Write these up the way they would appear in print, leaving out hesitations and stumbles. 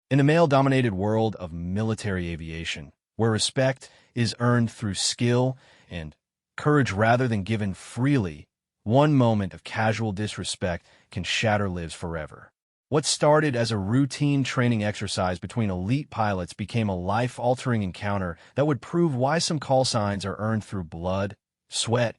In the male-dominated world of military aviation, where respect is earned through skill and courage rather than given freely, one moment of casual disrespect can shatter lives forever. What started as a routine training exercise between elite pilots became a life-altering encounter that would prove why some call signs are earned through blood, sweat,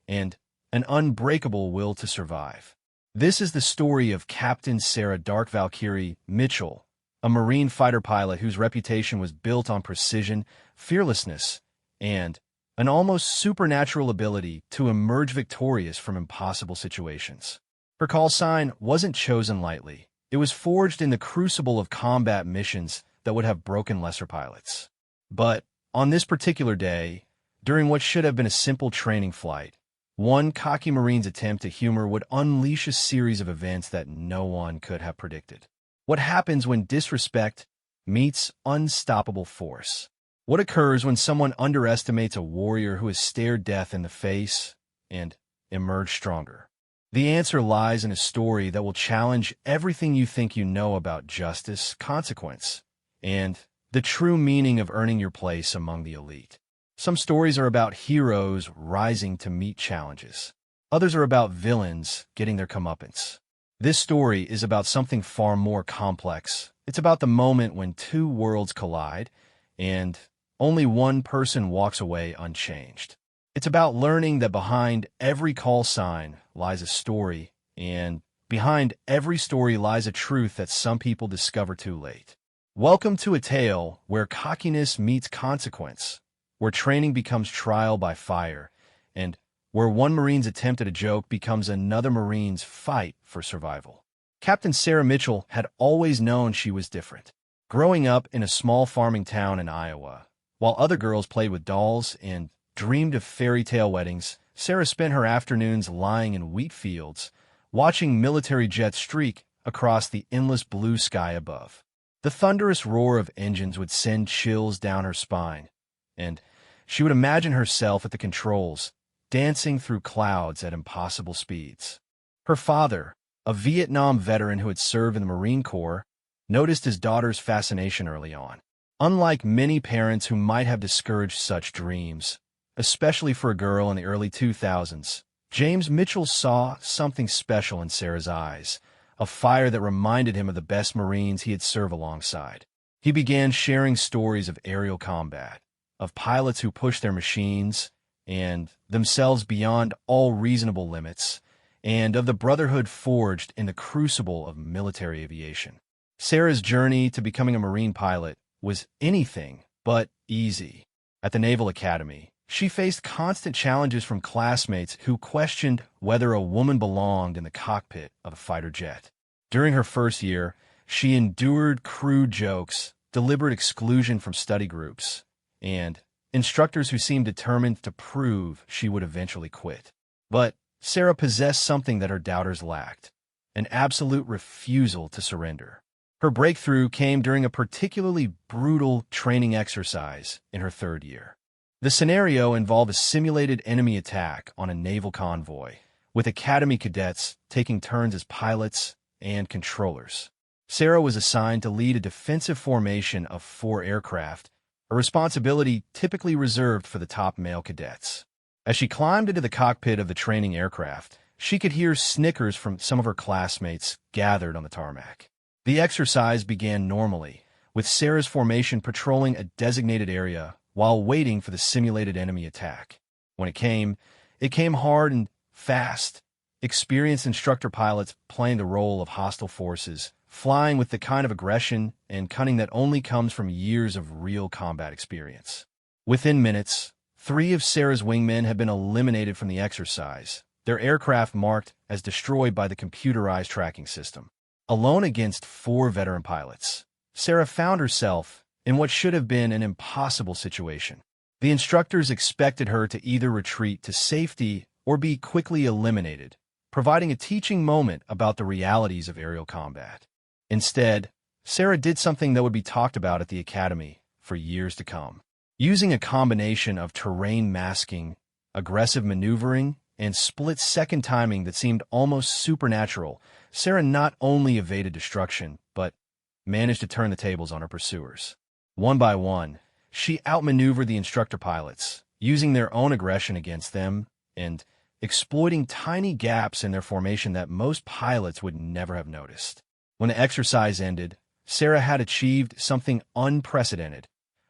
and an unbreakable will to survive. This is the story of Captain Sarah "Dark Valkyrie" Mitchell, a Marine fighter pilot whose reputation was built on precision, fearlessness, and an almost supernatural ability to emerge victorious from impossible situations. Her call sign wasn't chosen lightly. It was forged in the crucible of combat missions that would have broken lesser pilots. But on this particular day, during what should have been a simple training flight, one cocky Marine's attempt at humor would unleash a series of events that no one could have predicted. What happens when disrespect meets unstoppable force? What occurs when someone underestimates a warrior who has stared death in the face and emerged stronger? The answer lies in a story that will challenge everything you think you know about justice, consequence, and the true meaning of earning your place among the elite. Some stories are about heroes rising to meet challenges. Others are about villains getting their comeuppance. This story is about something far more complex. It's about the moment when two worlds collide, and only one person walks away unchanged. It's about learning that behind every call sign lies a story, and behind every story lies a truth that some people discover too late. Welcome to a tale where cockiness meets consequence, where training becomes trial by fire, and where one Marine's attempt at a joke becomes another Marine's fight for survival. Captain Sarah Mitchell had always known she was different. Growing up in a small farming town in Iowa, while other girls played with dolls and dreamed of fairy tale weddings, Sarah spent her afternoons lying in wheat fields, watching military jets streak across the endless blue sky above. The thunderous roar of engines would send chills down her spine, and she would imagine herself at the controls, dancing through clouds at impossible speeds. Her father, a Vietnam veteran who had served in the Marine Corps, noticed his daughter's fascination early on. Unlike many parents who might have discouraged such dreams, especially for a girl in the early 2000s, James Mitchell saw something special in Sarah's eyes, a fire that reminded him of the best Marines he had served alongside. He began sharing stories of aerial combat, of pilots who pushed their machines and themselves beyond all reasonable limits, and of the brotherhood forged in the crucible of military aviation. Sarah's journey to becoming a Marine pilot was anything but easy. At the Naval Academy, she faced constant challenges from classmates who questioned whether a woman belonged in the cockpit of a fighter jet. During her first year, she endured crude jokes, deliberate exclusion from study groups, and instructors who seemed determined to prove she would eventually quit. But Sarah possessed something that her doubters lacked: an absolute refusal to surrender. Her breakthrough came during a particularly brutal training exercise in her third year. The scenario involved a simulated enemy attack on a naval convoy, with Academy cadets taking turns as pilots and controllers. Sarah was assigned to lead a defensive formation of 4 aircraft, a responsibility typically reserved for the top male cadets. As she climbed into the cockpit of the training aircraft, she could hear snickers from some of her classmates gathered on the tarmac. The exercise began normally, with Sarah's formation patrolling a designated area while waiting for the simulated enemy attack. When it came hard and fast. Experienced instructor pilots playing the role of hostile forces, flying with the kind of aggression and cunning that only comes from years of real combat experience. Within minutes, 3 of Sarah's wingmen had been eliminated from the exercise, their aircraft marked as destroyed by the computerized tracking system. Alone against 4 veteran pilots, Sarah found herself in what should have been an impossible situation. The instructors expected her to either retreat to safety or be quickly eliminated, providing a teaching moment about the realities of aerial combat. Instead, Sarah did something that would be talked about at the Academy for years to come. Using a combination of terrain masking, aggressive maneuvering, and split-second timing that seemed almost supernatural, Sarah not only evaded destruction, but managed to turn the tables on her pursuers. One by one, she outmaneuvered the instructor pilots, using their own aggression against them and exploiting tiny gaps in their formation that most pilots would never have noticed. When the exercise ended, Sarah had achieved something unprecedented,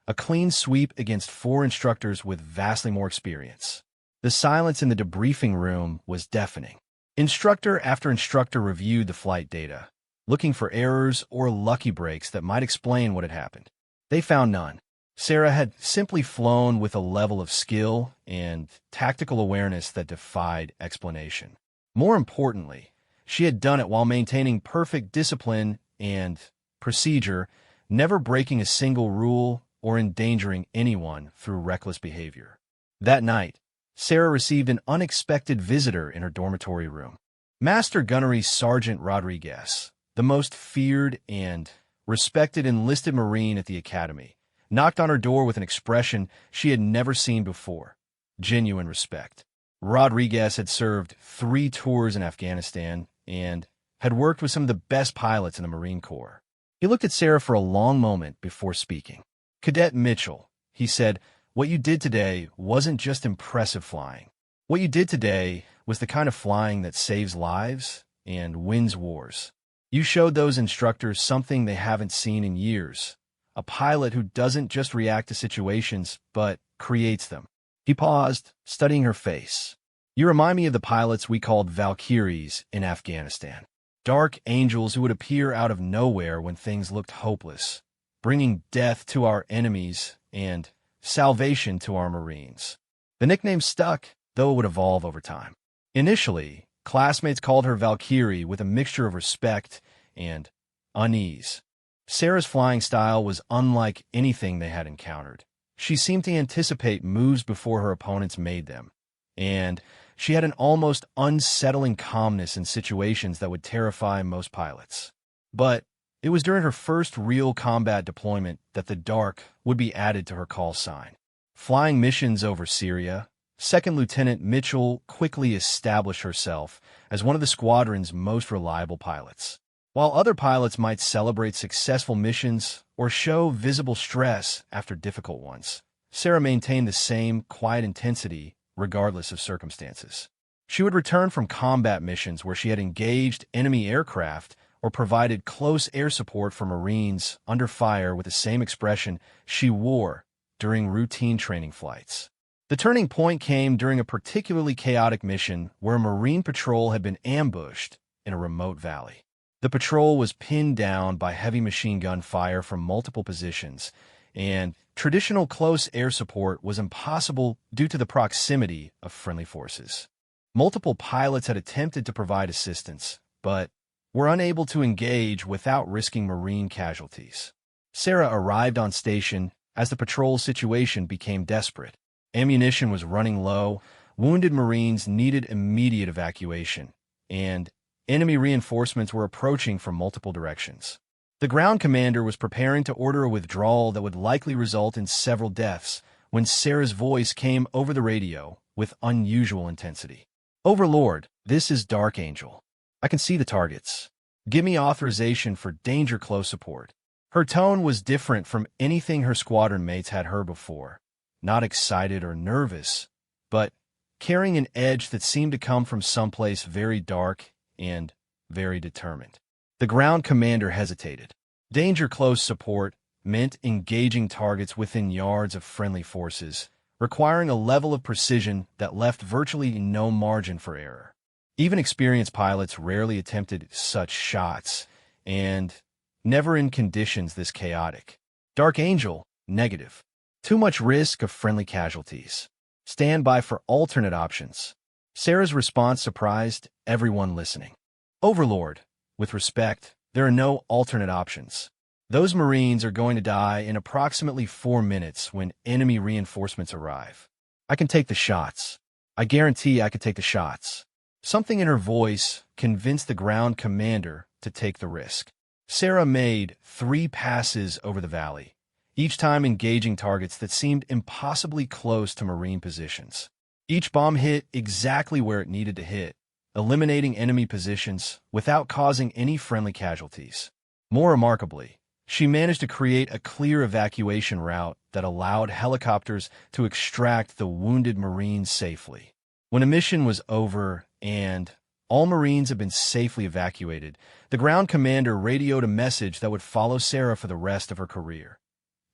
a clean sweep against 4 instructors with vastly more experience. The silence in the debriefing room was deafening. Instructor after instructor reviewed the flight data, looking for errors or lucky breaks that might explain what had happened. They found none. Sarah had simply flown with a level of skill and tactical awareness that defied explanation. More importantly, she had done it while maintaining perfect discipline and procedure, never breaking a single rule or endangering anyone through reckless behavior. That night, Sarah received an unexpected visitor in her dormitory room. Master Gunnery Sergeant Rodriguez, the most feared and respected enlisted Marine at the Academy, knocked on her door with an expression she had never seen before: genuine respect. Rodriguez had served 3 tours in Afghanistan and had worked with some of the best pilots in the Marine Corps. He looked at Sarah for a long moment before speaking. "Cadet Mitchell," he said, "what you did today wasn't just impressive flying. What you did today was the kind of flying that saves lives and wins wars. You showed those instructors something they haven't seen in years, a pilot who doesn't just react to situations, but creates them." He paused, studying her face. "You remind me of the pilots we called Valkyries in Afghanistan. Dark angels who would appear out of nowhere when things looked hopeless, bringing death to our enemies and salvation to our Marines." The nickname stuck, though it would evolve over time. Initially, classmates called her Valkyrie with a mixture of respect and unease. Sarah's flying style was unlike anything they had encountered. She seemed to anticipate moves before her opponents made them, and she had an almost unsettling calmness in situations that would terrify most pilots. But it was during her first real combat deployment that the dark would be added to her call sign. Flying missions over Syria, Second Lieutenant Mitchell quickly established herself as one of the squadron's most reliable pilots. While other pilots might celebrate successful missions or show visible stress after difficult ones, Sarah maintained the same quiet intensity regardless of circumstances. She would return from combat missions where she had engaged enemy aircraft or provided close air support for Marines under fire with the same expression she wore during routine training flights. The turning point came during a particularly chaotic mission where a Marine patrol had been ambushed in a remote valley. The patrol was pinned down by heavy machine gun fire from multiple positions, and traditional close air support was impossible due to the proximity of friendly forces. Multiple pilots had attempted to provide assistance, but were unable to engage without risking Marine casualties. Sarah arrived on station as the patrol situation became desperate. Ammunition was running low, wounded Marines needed immediate evacuation, and enemy reinforcements were approaching from multiple directions. The ground commander was preparing to order a withdrawal that would likely result in several deaths when Sarah's voice came over the radio with unusual intensity. "Overlord, this is Dark Angel. I can see the targets. Give me authorization for danger close support." Her tone was different from anything her squadron mates had heard before. Not excited or nervous, but carrying an edge that seemed to come from someplace very dark and very determined. The ground commander hesitated. Danger close support meant engaging targets within yards of friendly forces, requiring a level of precision that left virtually no margin for error. Even experienced pilots rarely attempted such shots, and never in conditions this chaotic. Dark Angel, negative. Too much risk of friendly casualties. Stand by for alternate options. Sarah's response surprised everyone listening. "Overlord, with respect, there are no alternate options. Those Marines are going to die in approximately 4 minutes when enemy reinforcements arrive. I can take the shots. I guarantee I can take the shots." Something in her voice convinced the ground commander to take the risk. Sarah made 3 passes over the valley, each time engaging targets that seemed impossibly close to Marine positions. Each bomb hit exactly where it needed to hit, eliminating enemy positions without causing any friendly casualties. More remarkably, She managed to create a clear evacuation route that allowed helicopters to extract the wounded Marines safely. When a mission was over and all Marines had been safely evacuated, the ground commander radioed a message that would follow Sarah for the rest of her career.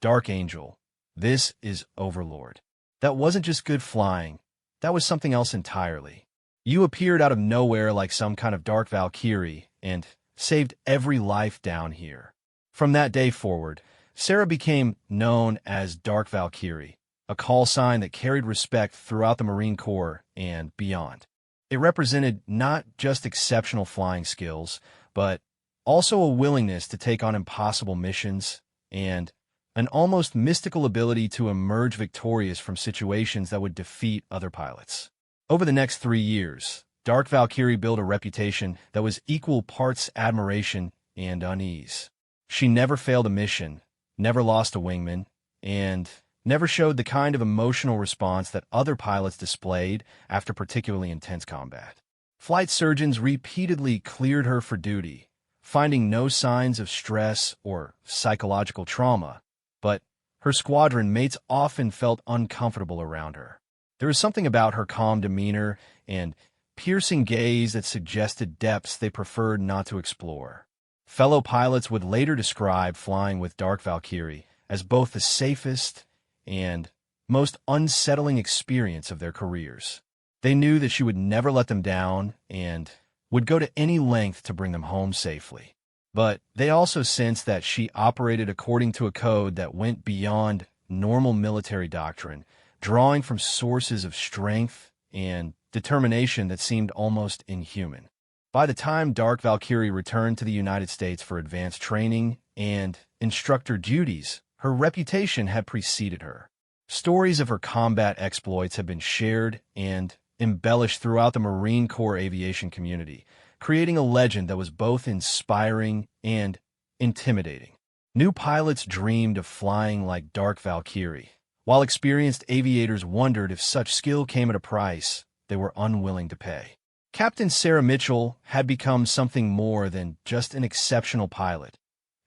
Dark Angel, this is Overlord. That wasn't just good flying, that was something else entirely. You appeared out of nowhere like some kind of dark Valkyrie and saved every life down here. From that day forward, Sarah became known as Dark Valkyrie, a call sign that carried respect throughout the Marine Corps and beyond. It represented not just exceptional flying skills, but also a willingness to take on impossible missions and an almost mystical ability to emerge victorious from situations that would defeat other pilots. Over the next 3 years, Dark Valkyrie built a reputation that was equal parts admiration and unease. She never failed a mission, never lost a wingman, and never showed the kind of emotional response that other pilots displayed after particularly intense combat. Flight surgeons repeatedly cleared her for duty, finding no signs of stress or psychological trauma, but her squadron mates often felt uncomfortable around her. There was something about her calm demeanor and piercing gaze that suggested depths they preferred not to explore. Fellow pilots would later describe flying with Dark Valkyrie as both the safest and most unsettling experience of their careers. They knew that she would never let them down and would go to any length to bring them home safely. But they also sensed that she operated according to a code that went beyond normal military doctrine, drawing from sources of strength and determination that seemed almost inhuman. By the time Dark Valkyrie returned to the United States for advanced training and instructor duties, her reputation had preceded her. Stories of her combat exploits have been shared and embellished throughout the Marine Corps aviation community, creating a legend that was both inspiring and intimidating. New pilots dreamed of flying like Dark Valkyrie, while experienced aviators wondered if such skill came at a price they were unwilling to pay. Captain Sarah Mitchell had become something more than just an exceptional pilot.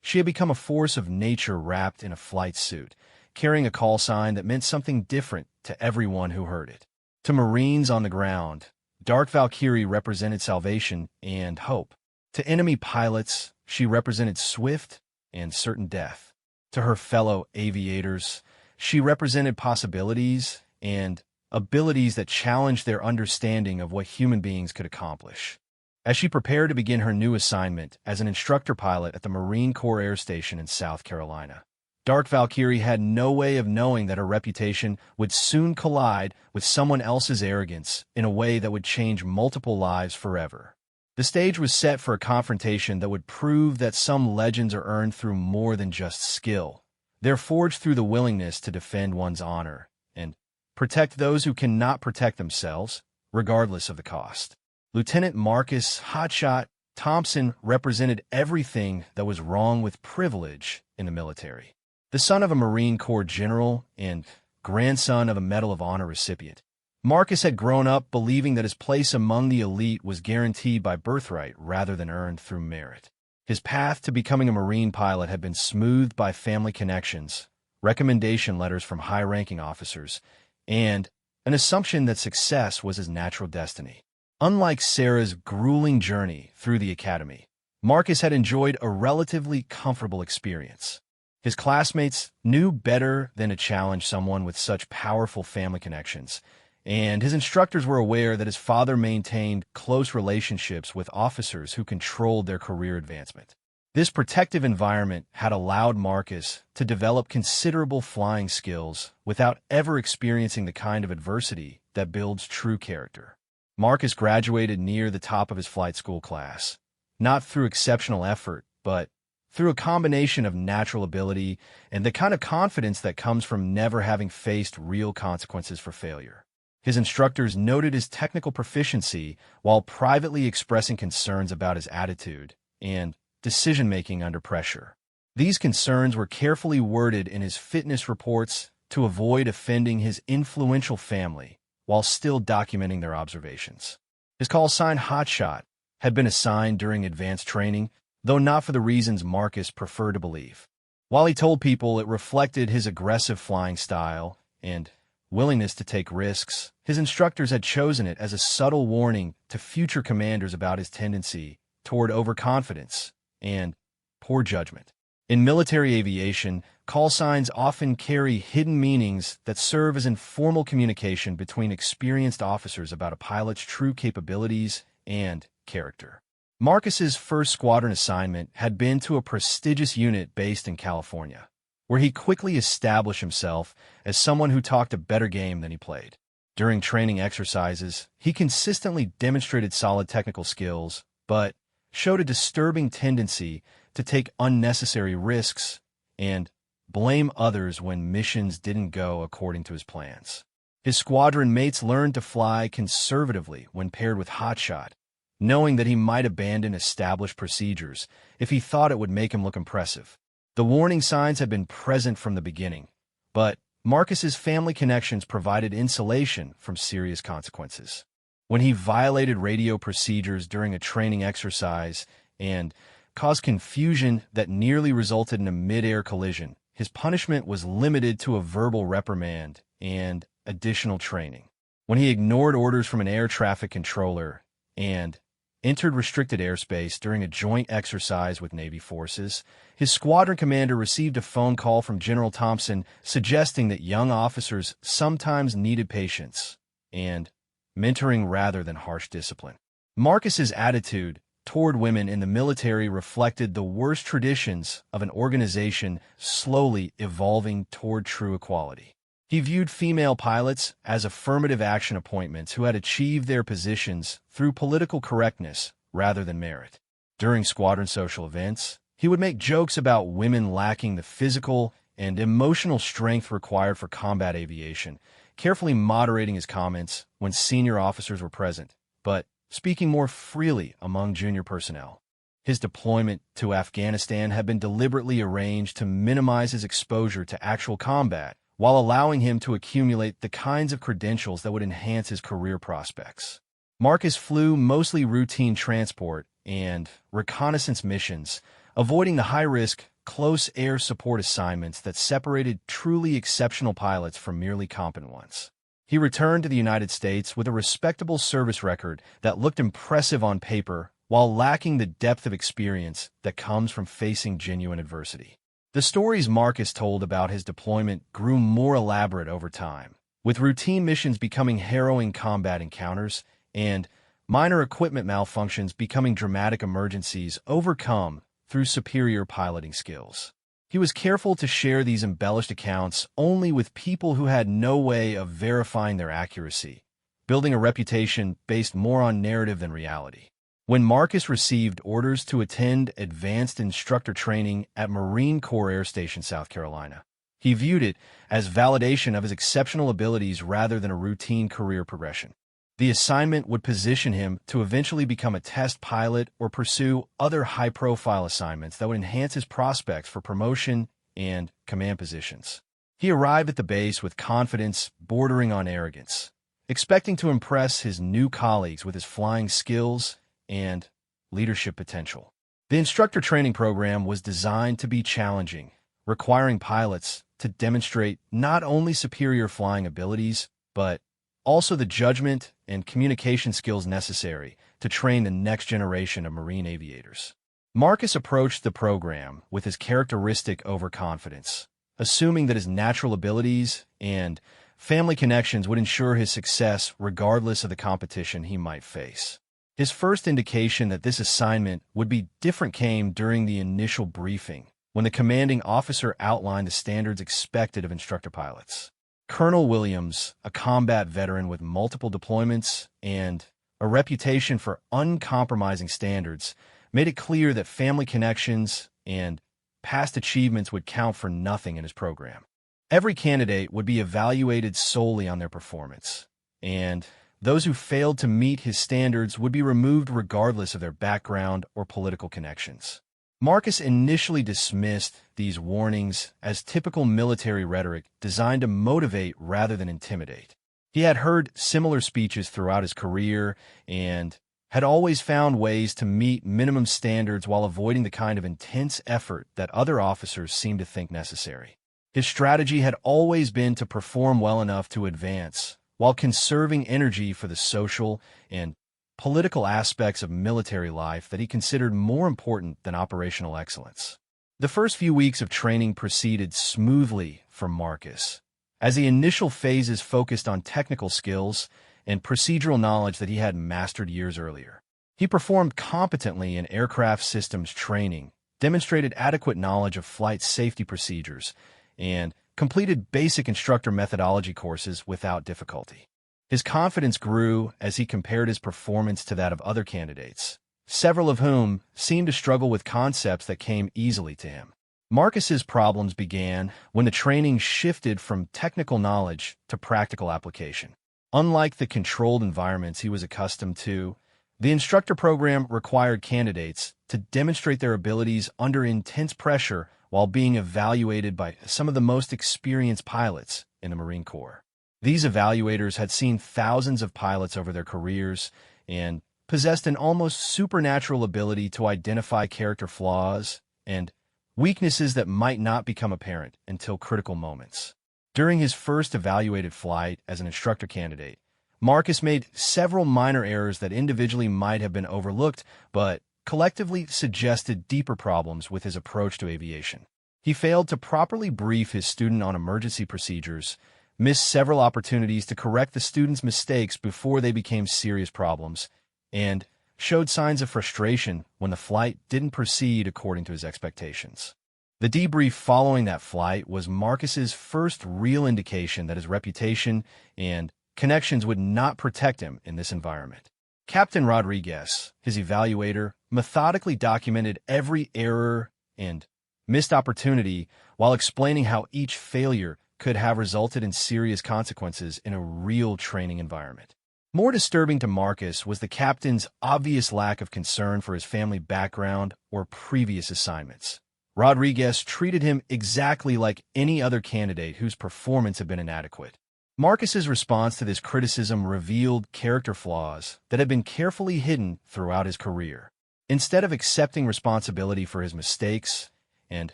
She had become a force of nature wrapped in a flight suit, carrying a call sign that meant something different to everyone who heard it. To Marines on the ground, Dark Valkyrie represented salvation and hope. To enemy pilots, she represented swift and certain death. To her fellow aviators, she represented possibilities and abilities that challenged their understanding of what human beings could accomplish. As she prepared to begin her new assignment as an instructor pilot at the Marine Corps Air Station in South Carolina, Dark Valkyrie had no way of knowing that her reputation would soon collide with someone else's arrogance in a way that would change multiple lives forever. The stage was set for a confrontation that would prove that some legends are earned through more than just skill. They're forged through the willingness to defend one's honor and protect those who cannot protect themselves, regardless of the cost. Lieutenant Marcus "Hotshot" Thompson represented everything that was wrong with privilege in the military. The son of a Marine Corps general and grandson of a Medal of Honor recipient, Marcus had grown up believing that his place among the elite was guaranteed by birthright rather than earned through merit. His path to becoming a Marine pilot had been smoothed by family connections, recommendation letters from high-ranking officers, and an assumption that success was his natural destiny. Unlike Sarah's grueling journey through the academy, Marcus had enjoyed a relatively comfortable experience. His classmates knew better than to challenge someone with such powerful family connections, and his instructors were aware that his father maintained close relationships with officers who controlled their career advancement. This protective environment had allowed Marcus to develop considerable flying skills without ever experiencing the kind of adversity that builds true character. Marcus graduated near the top of his flight school class, not through exceptional effort, but through a combination of natural ability and the kind of confidence that comes from never having faced real consequences for failure. His instructors noted his technical proficiency while privately expressing concerns about his attitude and decision-making under pressure. These concerns were carefully worded in his fitness reports to avoid offending his influential family while still documenting their observations. His call sign "Hotshot" had been assigned during advanced training, though not for the reasons Marcus preferred to believe. While he told people it reflected his aggressive flying style and willingness to take risks, his instructors had chosen it as a subtle warning to future commanders about his tendency toward overconfidence and poor judgment. In military aviation, call signs often carry hidden meanings that serve as informal communication between experienced officers about a pilot's true capabilities and character. Marcus's first squadron assignment had been to a prestigious unit based in California, where he quickly established himself as someone who talked a better game than he played. During training exercises, he consistently demonstrated solid technical skills, but showed a disturbing tendency to take unnecessary risks and blame others when missions didn't go according to his plans. His squadron mates learned to fly conservatively when paired with hotshot, knowing that he might abandon established procedures if he thought it would make him look impressive. The warning signs had been present from the beginning, but Marcus's family connections provided insulation from serious consequences. When he violated radio procedures during a training exercise and caused confusion that nearly resulted in a mid-air collision, his punishment was limited to a verbal reprimand and additional training. When he ignored orders from an air traffic controller and entered restricted airspace during a joint exercise with Navy forces, his squadron commander received a phone call from General Thompson suggesting that young officers sometimes needed patience and mentoring rather than harsh discipline. Marcus's attitude toward women in the military reflected the worst traditions of an organization slowly evolving toward true equality. He viewed female pilots as affirmative action appointments who had achieved their positions through political correctness rather than merit. During squadron social events, he would make jokes about women lacking the physical and emotional strength required for combat aviation, carefully moderating his comments when senior officers were present, but speaking more freely among junior personnel. His deployment to Afghanistan had been deliberately arranged to minimize his exposure to actual combat, while allowing him to accumulate the kinds of credentials that would enhance his career prospects. Marcus flew mostly routine transport and reconnaissance missions, avoiding the high-risk, close air support assignments that separated truly exceptional pilots from merely competent ones. He returned to the United States with a respectable service record that looked impressive on paper while lacking the depth of experience that comes from facing genuine adversity. The stories Marcus told about his deployment grew more elaborate over time, with routine missions becoming harrowing combat encounters and minor equipment malfunctions becoming dramatic emergencies overcome through superior piloting skills. He was careful to share these embellished accounts only with people who had no way of verifying their accuracy, building a reputation based more on narrative than reality. When Marcus received orders to attend advanced instructor training at Marine Corps Air Station, South Carolina, he viewed it as validation of his exceptional abilities rather than a routine career progression. The assignment would position him to eventually become a test pilot or pursue other high-profile assignments that would enhance his prospects for promotion and command positions. He arrived at the base with confidence bordering on arrogance, expecting to impress his new colleagues with his flying skills and leadership potential. The instructor training program was designed to be challenging, requiring pilots to demonstrate not only superior flying abilities, but also the judgment and communication skills necessary to train the next generation of Marine aviators. Marcus approached the program with his characteristic overconfidence, assuming that his natural abilities and family connections would ensure his success regardless of the competition he might face. His first indication that this assignment would be different came during the initial briefing, when the commanding officer outlined the standards expected of instructor pilots. Colonel Williams, a combat veteran with multiple deployments and a reputation for uncompromising standards, made it clear that family connections and past achievements would count for nothing in his program. Every candidate would be evaluated solely on their performance, and those who failed to meet his standards would be removed regardless of their background or political connections. Marcus initially dismissed these warnings as typical military rhetoric designed to motivate rather than intimidate. He had heard similar speeches throughout his career and had always found ways to meet minimum standards while avoiding the kind of intense effort that other officers seemed to think necessary. His strategy had always been to perform well enough to advance, while conserving energy for the social and political aspects of military life that he considered more important than operational excellence. The first few weeks of training proceeded smoothly for Marcus, as the initial phases focused on technical skills and procedural knowledge that he had mastered years earlier. He performed competently in aircraft systems training, demonstrated adequate knowledge of flight safety procedures, and completed basic instructor methodology courses without difficulty. His confidence grew as he compared his performance to that of other candidates, several of whom seemed to struggle with concepts that came easily to him. Marcus's problems began when the training shifted from technical knowledge to practical application. Unlike the controlled environments he was accustomed to, the instructor program required candidates to demonstrate their abilities under intense pressure while being evaluated by some of the most experienced pilots in the Marine Corps. These evaluators had seen thousands of pilots over their careers and possessed an almost supernatural ability to identify character flaws and weaknesses that might not become apparent until critical moments. During his first evaluated flight as an instructor candidate, Marcus made several minor errors that individually might have been overlooked, but collectively suggested deeper problems with his approach to aviation. He failed to properly brief his student on emergency procedures, missed several opportunities to correct the student's mistakes before they became serious problems, and showed signs of frustration when the flight didn't proceed according to his expectations. The debrief following that flight was Marcus's first real indication that his reputation and connections would not protect him in this environment. Captain Rodriguez, his evaluator, methodically documented every error and missed opportunity while explaining how each failure could have resulted in serious consequences in a real training environment. More disturbing to Marcus was the captain's obvious lack of concern for his family background or previous assignments. Rodriguez treated him exactly like any other candidate whose performance had been inadequate. Marcus's response to this criticism revealed character flaws that had been carefully hidden throughout his career. Instead of accepting responsibility for his mistakes and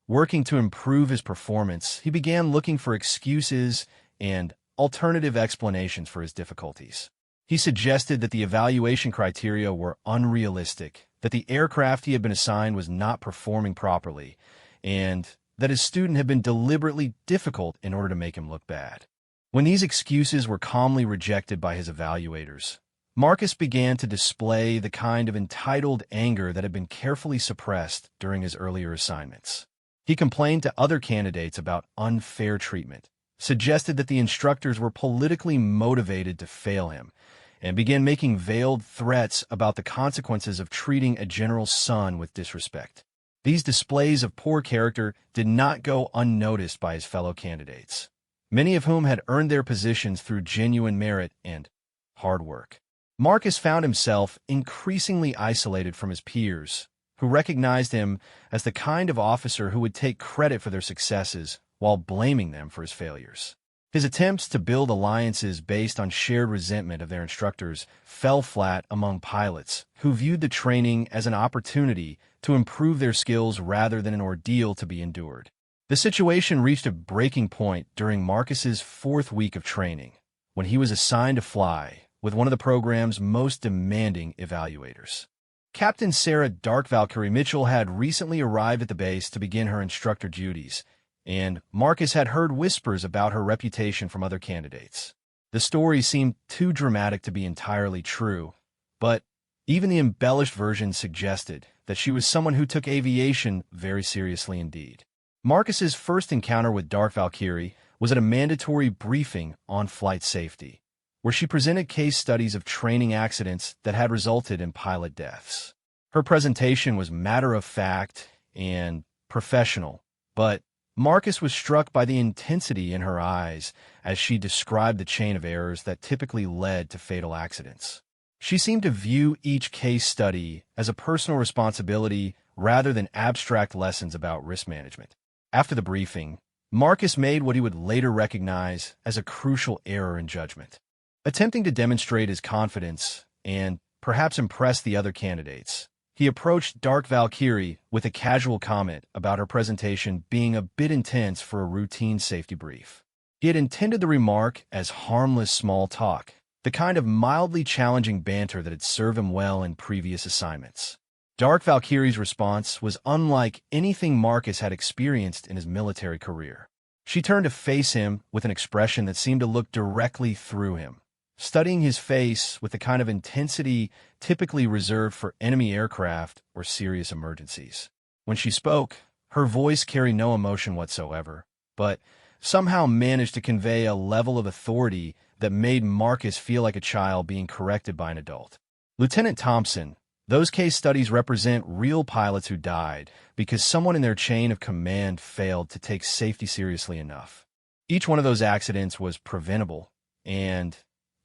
working to improve his performance, he began looking for excuses and alternative explanations for his difficulties. He suggested that the evaluation criteria were unrealistic, that the aircraft he had been assigned was not performing properly, and that his student had been deliberately difficult in order to make him look bad. When these excuses were calmly rejected by his evaluators, Marcus began to display the kind of entitled anger that had been carefully suppressed during his earlier assignments. He complained to other candidates about unfair treatment, suggested that the instructors were politically motivated to fail him, and began making veiled threats about the consequences of treating a general's son with disrespect. These displays of poor character did not go unnoticed by his fellow candidates, many of whom had earned their positions through genuine merit and hard work. Marcus found himself increasingly isolated from his peers, who recognized him as the kind of officer who would take credit for their successes while blaming them for his failures. His attempts to build alliances based on shared resentment of their instructors fell flat among pilots who viewed the training as an opportunity to improve their skills rather than an ordeal to be endured. The situation reached a breaking point during Marcus's fourth week of training, when he was assigned to fly with one of the program's most demanding evaluators. Captain Sarah Dark Valkyrie Mitchell had recently arrived at the base to begin her instructor duties, and Marcus had heard whispers about her reputation from other candidates. The story seemed too dramatic to be entirely true, but even the embellished version suggested that she was someone who took aviation very seriously indeed. Marcus's first encounter with Dark Valkyrie was at a mandatory briefing on flight safety, where she presented case studies of training accidents that had resulted in pilot deaths. Her presentation was matter-of-fact and professional, but Marcus was struck by the intensity in her eyes as she described the chain of errors that typically led to fatal accidents. She seemed to view each case study as a personal responsibility rather than abstract lessons about risk management. After the briefing, Marcus made what he would later recognize as a crucial error in judgment. Attempting to demonstrate his confidence and perhaps impress the other candidates. He approached Dark Valkyrie with a casual comment about her presentation being a bit intense for a routine safety brief. He had intended the remark as harmless small talk, the kind of mildly challenging banter that had served him well in previous assignments. Dark Valkyrie's response was unlike anything Marcus had experienced in his military career. She turned to face him with an expression that seemed to look directly through him, studying his face with the kind of intensity typically reserved for enemy aircraft or serious emergencies. When she spoke, her voice carried no emotion whatsoever, but somehow managed to convey a level of authority that made Marcus feel like a child being corrected by an adult. Lieutenant Thompson, those case studies represent real pilots who died because someone in their chain of command failed to take safety seriously enough. Each one of those accidents was preventable, and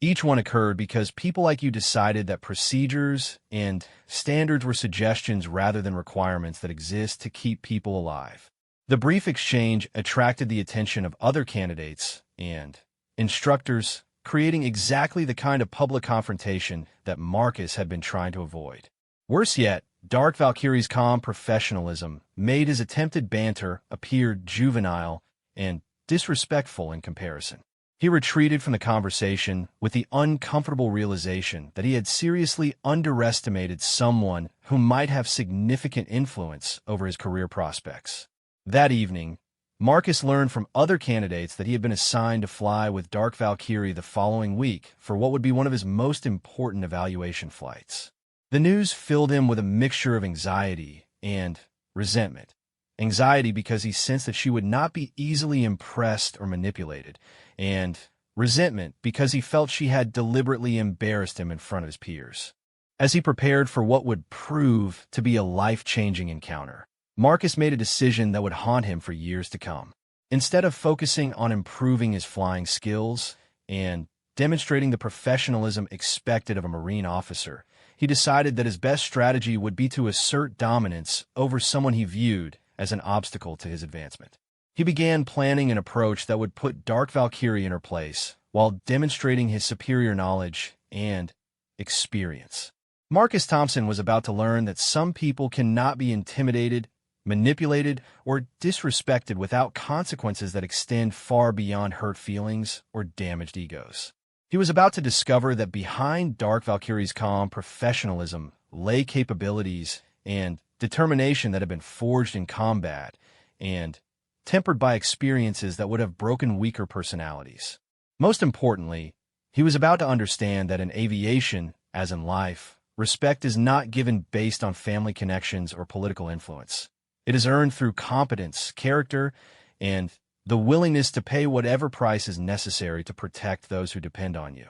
each one occurred because people like you decided that procedures and standards were suggestions rather than requirements that exist to keep people alive. The brief exchange attracted the attention of other candidates and instructors, creating exactly the kind of public confrontation that Marcus had been trying to avoid. Worse yet, Dark Valkyrie's calm professionalism made his attempted banter appear juvenile and disrespectful in comparison. He retreated from the conversation with the uncomfortable realization that he had seriously underestimated someone who might have significant influence over his career prospects. That evening, Marcus learned from other candidates that he had been assigned to fly with Dark Valkyrie the following week for what would be one of his most important evaluation flights. The news filled him with a mixture of anxiety and resentment. Anxiety because he sensed that she would not be easily impressed or manipulated, and resentment because he felt she had deliberately embarrassed him in front of his peers. As he prepared for what would prove to be a life-changing encounter, Marcus made a decision that would haunt him for years to come. Instead of focusing on improving his flying skills and demonstrating the professionalism expected of a Marine officer, he decided that his best strategy would be to assert dominance over someone he viewed as an obstacle to his advancement. He began planning an approach that would put Dark Valkyrie in her place while demonstrating his superior knowledge and experience. Marcus Thompson was about to learn that some people cannot be intimidated, manipulated, or disrespected without consequences that extend far beyond hurt feelings or damaged egos. He was about to discover that behind Dark Valkyrie's calm professionalism lay capabilities and determination that had been forged in combat and tempered by experiences that would have broken weaker personalities. Most importantly, he was about to understand that in aviation, as in life, respect is not given based on family connections or political influence. It is earned through competence, character, and the willingness to pay whatever price is necessary to protect those who depend on you.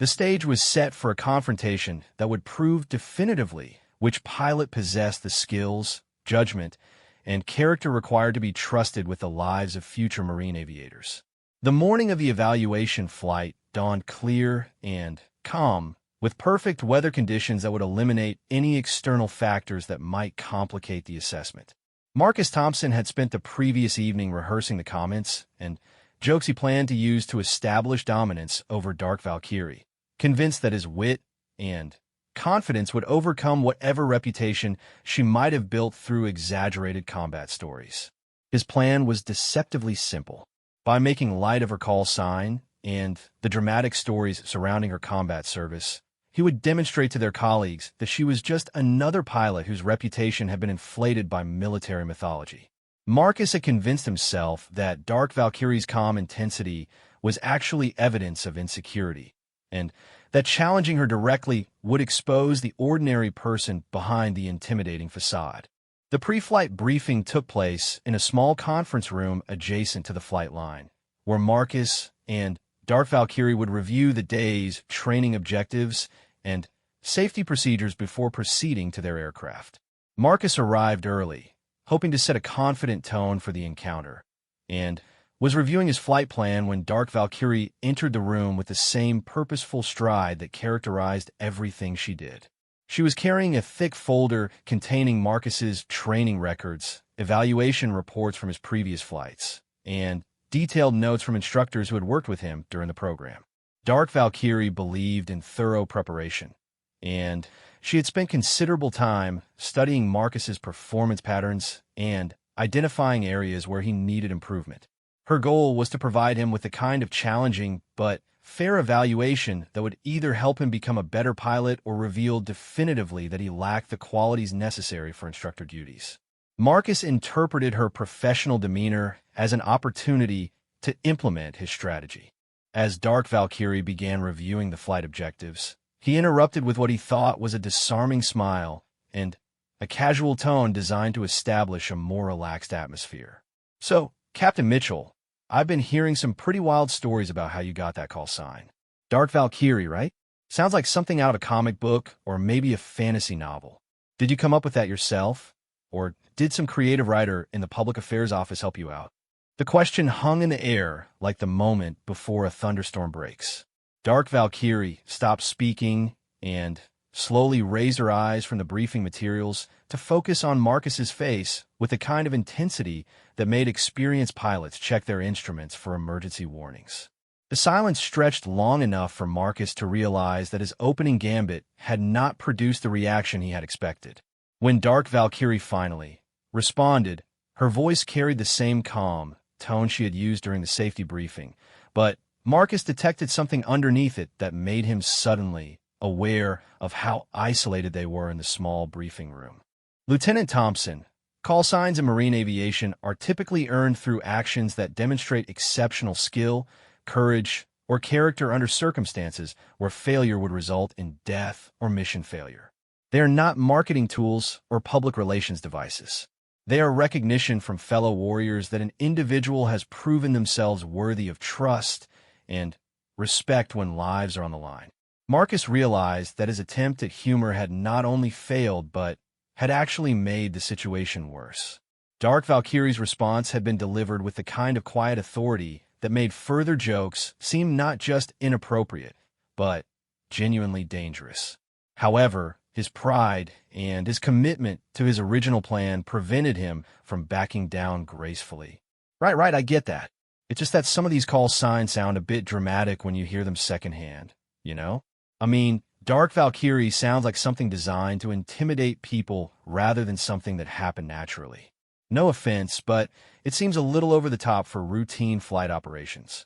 The stage was set for a confrontation that would prove definitively which pilot possessed the skills, judgment, and character required to be trusted with the lives of future Marine aviators. The morning of the evaluation flight dawned clear and calm, with perfect weather conditions that would eliminate any external factors that might complicate the assessment. Marcus Thompson had spent the previous evening rehearsing the comments and jokes he planned to use to establish dominance over Dark Valkyrie, convinced that his wit and confidence would overcome whatever reputation she might have built through exaggerated combat stories. His plan was deceptively simple. By making light of her call sign and the dramatic stories surrounding her combat service, he would demonstrate to their colleagues that she was just another pilot whose reputation had been inflated by military mythology. Marcus had convinced himself that Dark Valkyrie's calm intensity was actually evidence of insecurity, and that challenging her directly would expose the ordinary person behind the intimidating facade. The pre-flight briefing took place in a small conference room adjacent to the flight line, where Marcus and Dark Valkyrie would review the day's training objectives and safety procedures before proceeding to their aircraft. Marcus arrived early, hoping to set a confident tone for the encounter, and was reviewing his flight plan when Dark Valkyrie entered the room with the same purposeful stride that characterized everything she did. She was carrying a thick folder containing Marcus's training records, evaluation reports from his previous flights, and detailed notes from instructors who had worked with him during the program. Dark Valkyrie believed in thorough preparation, and she had spent considerable time studying Marcus's performance patterns and identifying areas where he needed improvement. Her goal was to provide him with the kind of challenging but fair evaluation that would either help him become a better pilot or reveal definitively that he lacked the qualities necessary for instructor duties. Marcus interpreted her professional demeanor as an opportunity to implement his strategy. As Dark Valkyrie began reviewing the flight objectives, he interrupted with what he thought was a disarming smile and a casual tone designed to establish a more relaxed atmosphere. "So, Captain Mitchell, I've been hearing some pretty wild stories about how you got that call sign. Dark Valkyrie, right? Sounds like something out of a comic book or maybe a fantasy novel. Did you come up with that yourself? Or did some creative writer in the public affairs office help you out?" The question hung in the air like the moment before a thunderstorm breaks. Dark Valkyrie stopped speaking and slowly raised her eyes from the briefing materials to focus on Marcus's face with a kind of intensity that made experienced pilots check their instruments for emergency warnings. The silence stretched long enough for Marcus to realize that his opening gambit had not produced the reaction he had expected. When Dark Valkyrie finally responded, her voice carried the same calm tone she had used during the safety briefing, but Marcus detected something underneath it that made him suddenly aware of how isolated they were in the small briefing room. "Lieutenant Thompson, call signs in marine aviation are typically earned through actions that demonstrate exceptional skill, courage, or character under circumstances where failure would result in death or mission failure. They are not marketing tools or public relations devices. They are recognition from fellow warriors that an individual has proven themselves worthy of trust and respect when lives are on the line." Marcus realized that his attempt at humor had not only failed, but had actually made the situation worse. Dark Valkyrie's response had been delivered with the kind of quiet authority that made further jokes seem not just inappropriate, but genuinely dangerous. However, his pride and his commitment to his original plan prevented him from backing down gracefully. Right, I get that. It's just that some of these call signs sound a bit dramatic when you hear them secondhand, you know? I mean, Dark Valkyrie sounds like something designed to intimidate people rather than something that happened naturally. No offense, but it seems a little over the top for routine flight operations.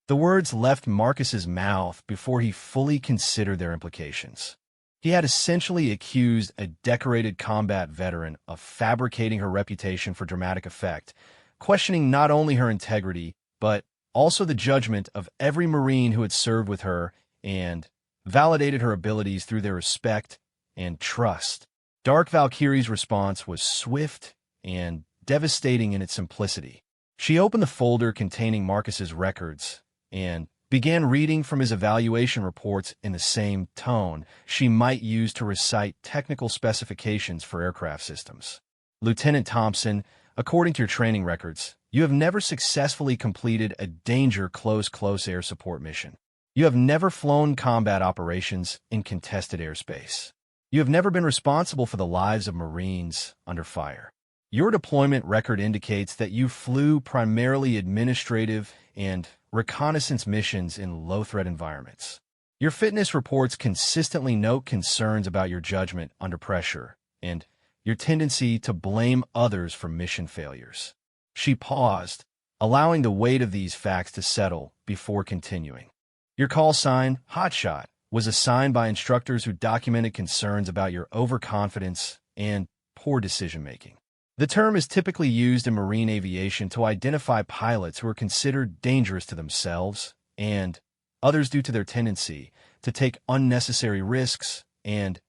The words left Marcus's mouth before he fully considered their implications. He had essentially accused a decorated combat veteran of fabricating her reputation for dramatic effect, questioning not only her integrity, but also the judgment of every Marine who had served with her and validated her abilities through their respect and trust. Dark Valkyrie's response was swift and devastating in its simplicity. She opened the folder containing Marcus's records and began reading from his evaluation reports in the same tone she might use to recite technical specifications for aircraft systems. "Lieutenant Thompson, according to your training records, you have never successfully completed a danger close air support mission. You have never flown combat operations in contested airspace. You have never been responsible for the lives of Marines under fire. Your deployment record indicates that you flew primarily administrative and reconnaissance missions in low-threat environments. Your fitness reports consistently note concerns about your judgment under pressure and your tendency to blame others for mission failures." She paused, allowing the weight of these facts to settle before continuing. "Your call sign, Hotshot, was assigned by instructors who documented concerns about your overconfidence and poor decision-making. The term is typically used in marine aviation to identify pilots who are considered dangerous to themselves and others due to their tendency to take unnecessary risks and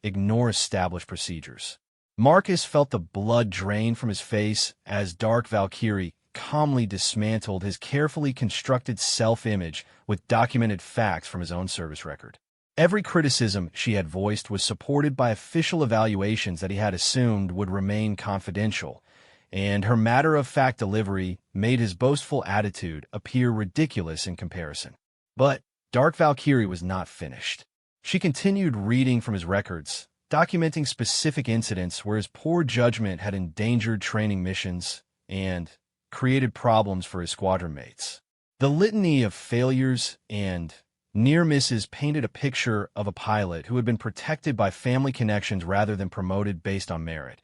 ignore established procedures." Marcus felt the blood drain from his face as Dark Valkyrie calmly dismantled his carefully constructed self-image with documented facts from his own service record. Every criticism she had voiced was supported by official evaluations that he had assumed would remain confidential, and her matter-of-fact delivery made his boastful attitude appear ridiculous in comparison. But Dark Valkyrie was not finished. She continued reading from his records, documenting specific incidents where his poor judgment had endangered training missions and created problems for his squadron mates. The litany of failures and near misses painted a picture of a pilot who had been protected by family connections rather than promoted based on merit,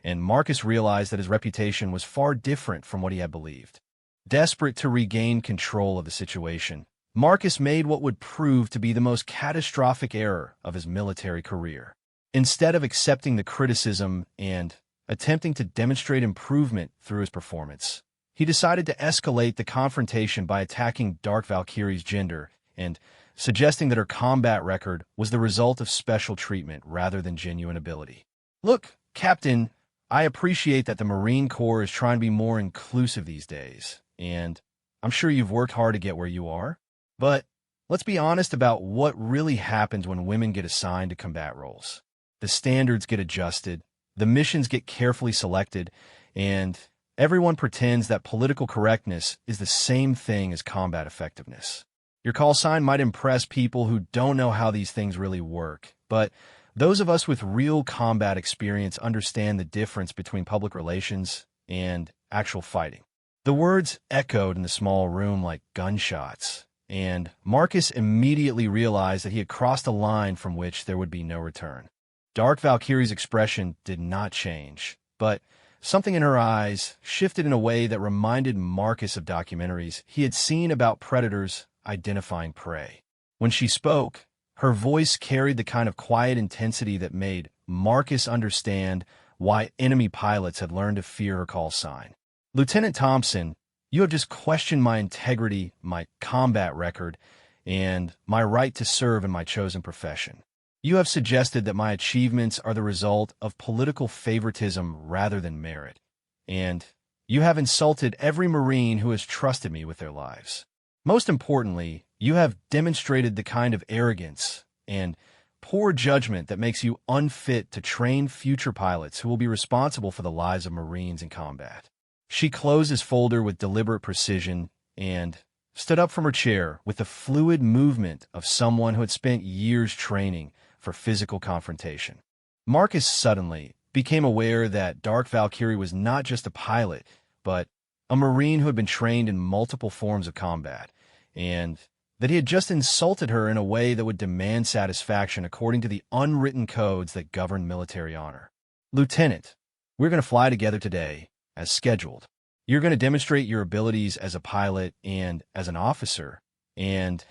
and Marcus realized that his reputation was far different from what he had believed. Desperate to regain control of the situation, Marcus made what would prove to be the most catastrophic error of his military career. Instead of accepting the criticism and attempting to demonstrate improvement through his performance, he decided to escalate the confrontation by attacking Dark Valkyrie's gender and suggesting that her combat record was the result of special treatment rather than genuine ability. "Look, Captain, I appreciate that the Marine Corps is trying to be more inclusive these days, and I'm sure you've worked hard to get where you are. But let's be honest about what really happens when women get assigned to combat roles. The standards get adjusted, the missions get carefully selected, and everyone pretends that political correctness is the same thing as combat effectiveness. Your call sign might impress people who don't know how these things really work, but those of us with real combat experience understand the difference between public relations and actual fighting." The words echoed in the small room like gunshots, and Marcus immediately realized that he had crossed a line from which there would be no return. Dark Valkyrie's expression did not change, but something in her eyes shifted in a way that reminded Marcus of documentaries he had seen about predators identifying prey. When she spoke, her voice carried the kind of quiet intensity that made Marcus understand why enemy pilots had learned to fear her call sign. "Lieutenant Thompson, you have just questioned my integrity, my combat record, and my right to serve in my chosen profession. You have suggested that my achievements are the result of political favoritism rather than merit, and you have insulted every Marine who has trusted me with their lives. Most importantly, you have demonstrated the kind of arrogance and poor judgment that makes you unfit to train future pilots who will be responsible for the lives of Marines in combat." She closed his folder with deliberate precision and stood up from her chair with the fluid movement of someone who had spent years training for physical confrontation. Marcus suddenly became aware that Dark Valkyrie was not just a pilot, but a Marine who had been trained in multiple forms of combat, and that he had just insulted her in a way that would demand satisfaction according to the unwritten codes that govern military honor. "Lieutenant, we're going to fly together today, as scheduled. You're going to demonstrate your abilities as a pilot and as an officer, and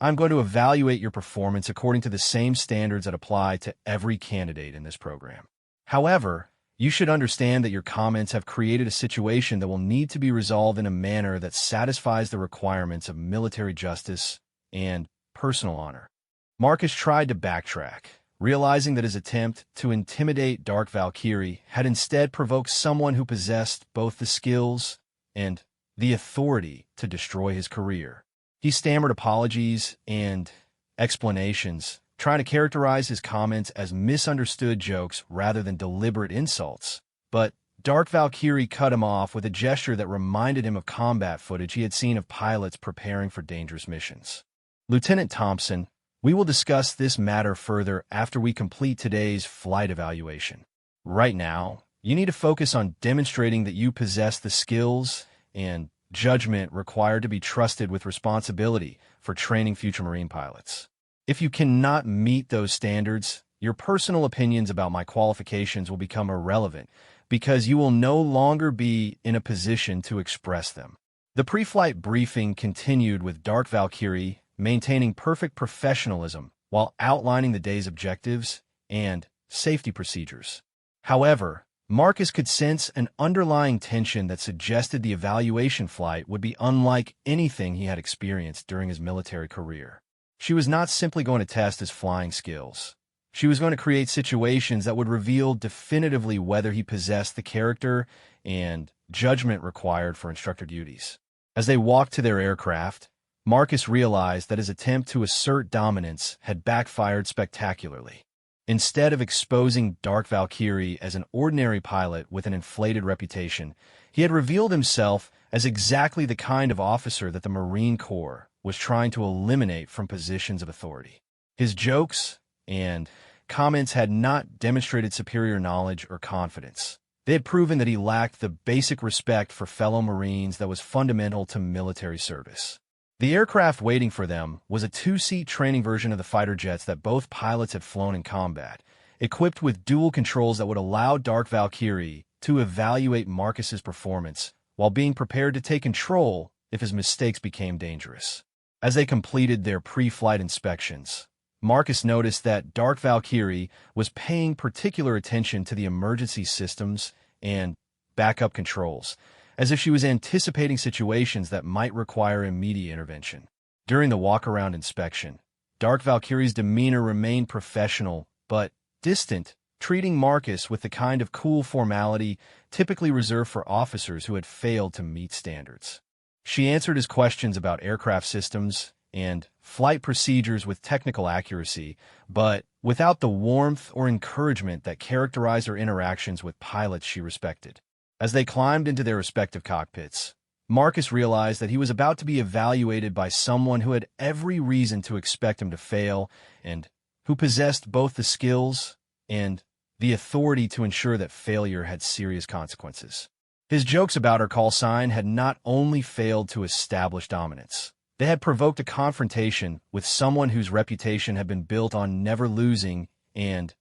I'm going to evaluate your performance according to the same standards that apply to every candidate in this program. However, you should understand that your comments have created a situation that will need to be resolved in a manner that satisfies the requirements of military justice and personal honor." Marcus tried to backtrack, realizing that his attempt to intimidate Dark Valkyrie had instead provoked someone who possessed both the skills and the authority to destroy his career. He stammered apologies and explanations, trying to characterize his comments as misunderstood jokes rather than deliberate insults. But Dark Valkyrie cut him off with a gesture that reminded him of combat footage he had seen of pilots preparing for dangerous missions. "Lieutenant Thompson, we will discuss this matter further after we complete today's flight evaluation. Right now, you need to focus on demonstrating that you possess the skills and judgment required to be trusted with responsibility for training future Marine pilots. If you cannot meet those standards, your personal opinions about my qualifications will become irrelevant because you will no longer be in a position to express them." The pre-flight briefing continued with Dark Valkyrie maintaining perfect professionalism while outlining the day's objectives and safety procedures. However, Marcus could sense an underlying tension that suggested the evaluation flight would be unlike anything he had experienced during his military career. She was not simply going to test his flying skills. She was going to create situations that would reveal definitively whether he possessed the character and judgment required for instructor duties. As they walked to their aircraft, Marcus realized that his attempt to assert dominance had backfired spectacularly. Instead of exposing Dark Valkyrie as an ordinary pilot with an inflated reputation, he had revealed himself as exactly the kind of officer that the Marine Corps was trying to eliminate from positions of authority. His jokes and comments had not demonstrated superior knowledge or confidence. They had proven that he lacked the basic respect for fellow Marines that was fundamental to military service. The aircraft waiting for them was a two-seat training version of the fighter jets that both pilots had flown in combat, equipped with dual controls that would allow Dark Valkyrie to evaluate Marcus's performance while being prepared to take control if his mistakes became dangerous. As they completed their pre-flight inspections, Marcus noticed that Dark Valkyrie was paying particular attention to the emergency systems and backup controls, as if she was anticipating situations that might require immediate intervention. During the walk-around inspection, Dark Valkyrie's demeanor remained professional but distant, treating Marcus with the kind of cool formality typically reserved for officers who had failed to meet standards. She answered his questions about aircraft systems and flight procedures with technical accuracy, but without the warmth or encouragement that characterized her interactions with pilots she respected. As they climbed into their respective cockpits, Marcus realized that he was about to be evaluated by someone who had every reason to expect him to fail and who possessed both the skills and the authority to ensure that failure had serious consequences. His jokes about her call sign had not only failed to establish dominance, they had provoked a confrontation with someone whose reputation had been built on never losing and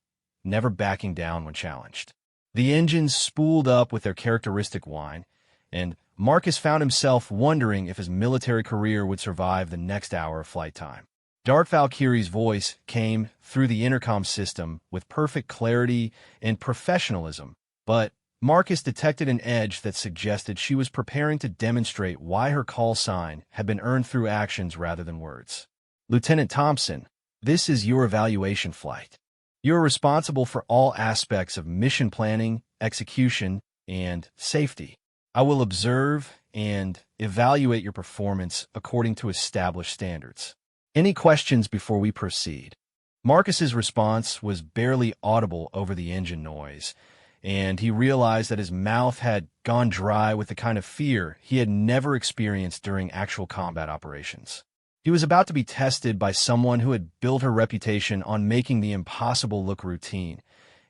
never backing down when challenged. The engines spooled up with their characteristic whine, and Marcus found himself wondering if his military career would survive the next hour of flight time. Dark Valkyrie's voice came through the intercom system with perfect clarity and professionalism, but Marcus detected an edge that suggested she was preparing to demonstrate why her call sign had been earned through actions rather than words. "Lieutenant Thompson, this is your evaluation flight. You are responsible for all aspects of mission planning, execution, and safety. I will observe and evaluate your performance according to established standards. Any questions before we proceed?" Marcus's response was barely audible over the engine noise, and he realized that his mouth had gone dry with the kind of fear he had never experienced during actual combat operations. He was about to be tested by someone who had built her reputation on making the impossible look routine,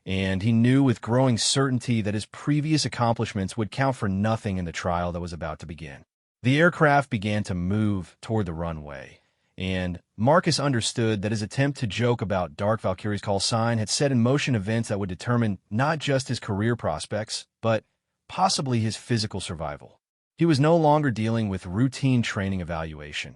and he knew with growing certainty that his previous accomplishments would count for nothing in the trial that was about to begin. The aircraft began to move toward the runway, and Marcus understood that his attempt to joke about Dark Valkyrie's call sign had set in motion events that would determine not just his career prospects, but possibly his physical survival. He was no longer dealing with routine training evaluation.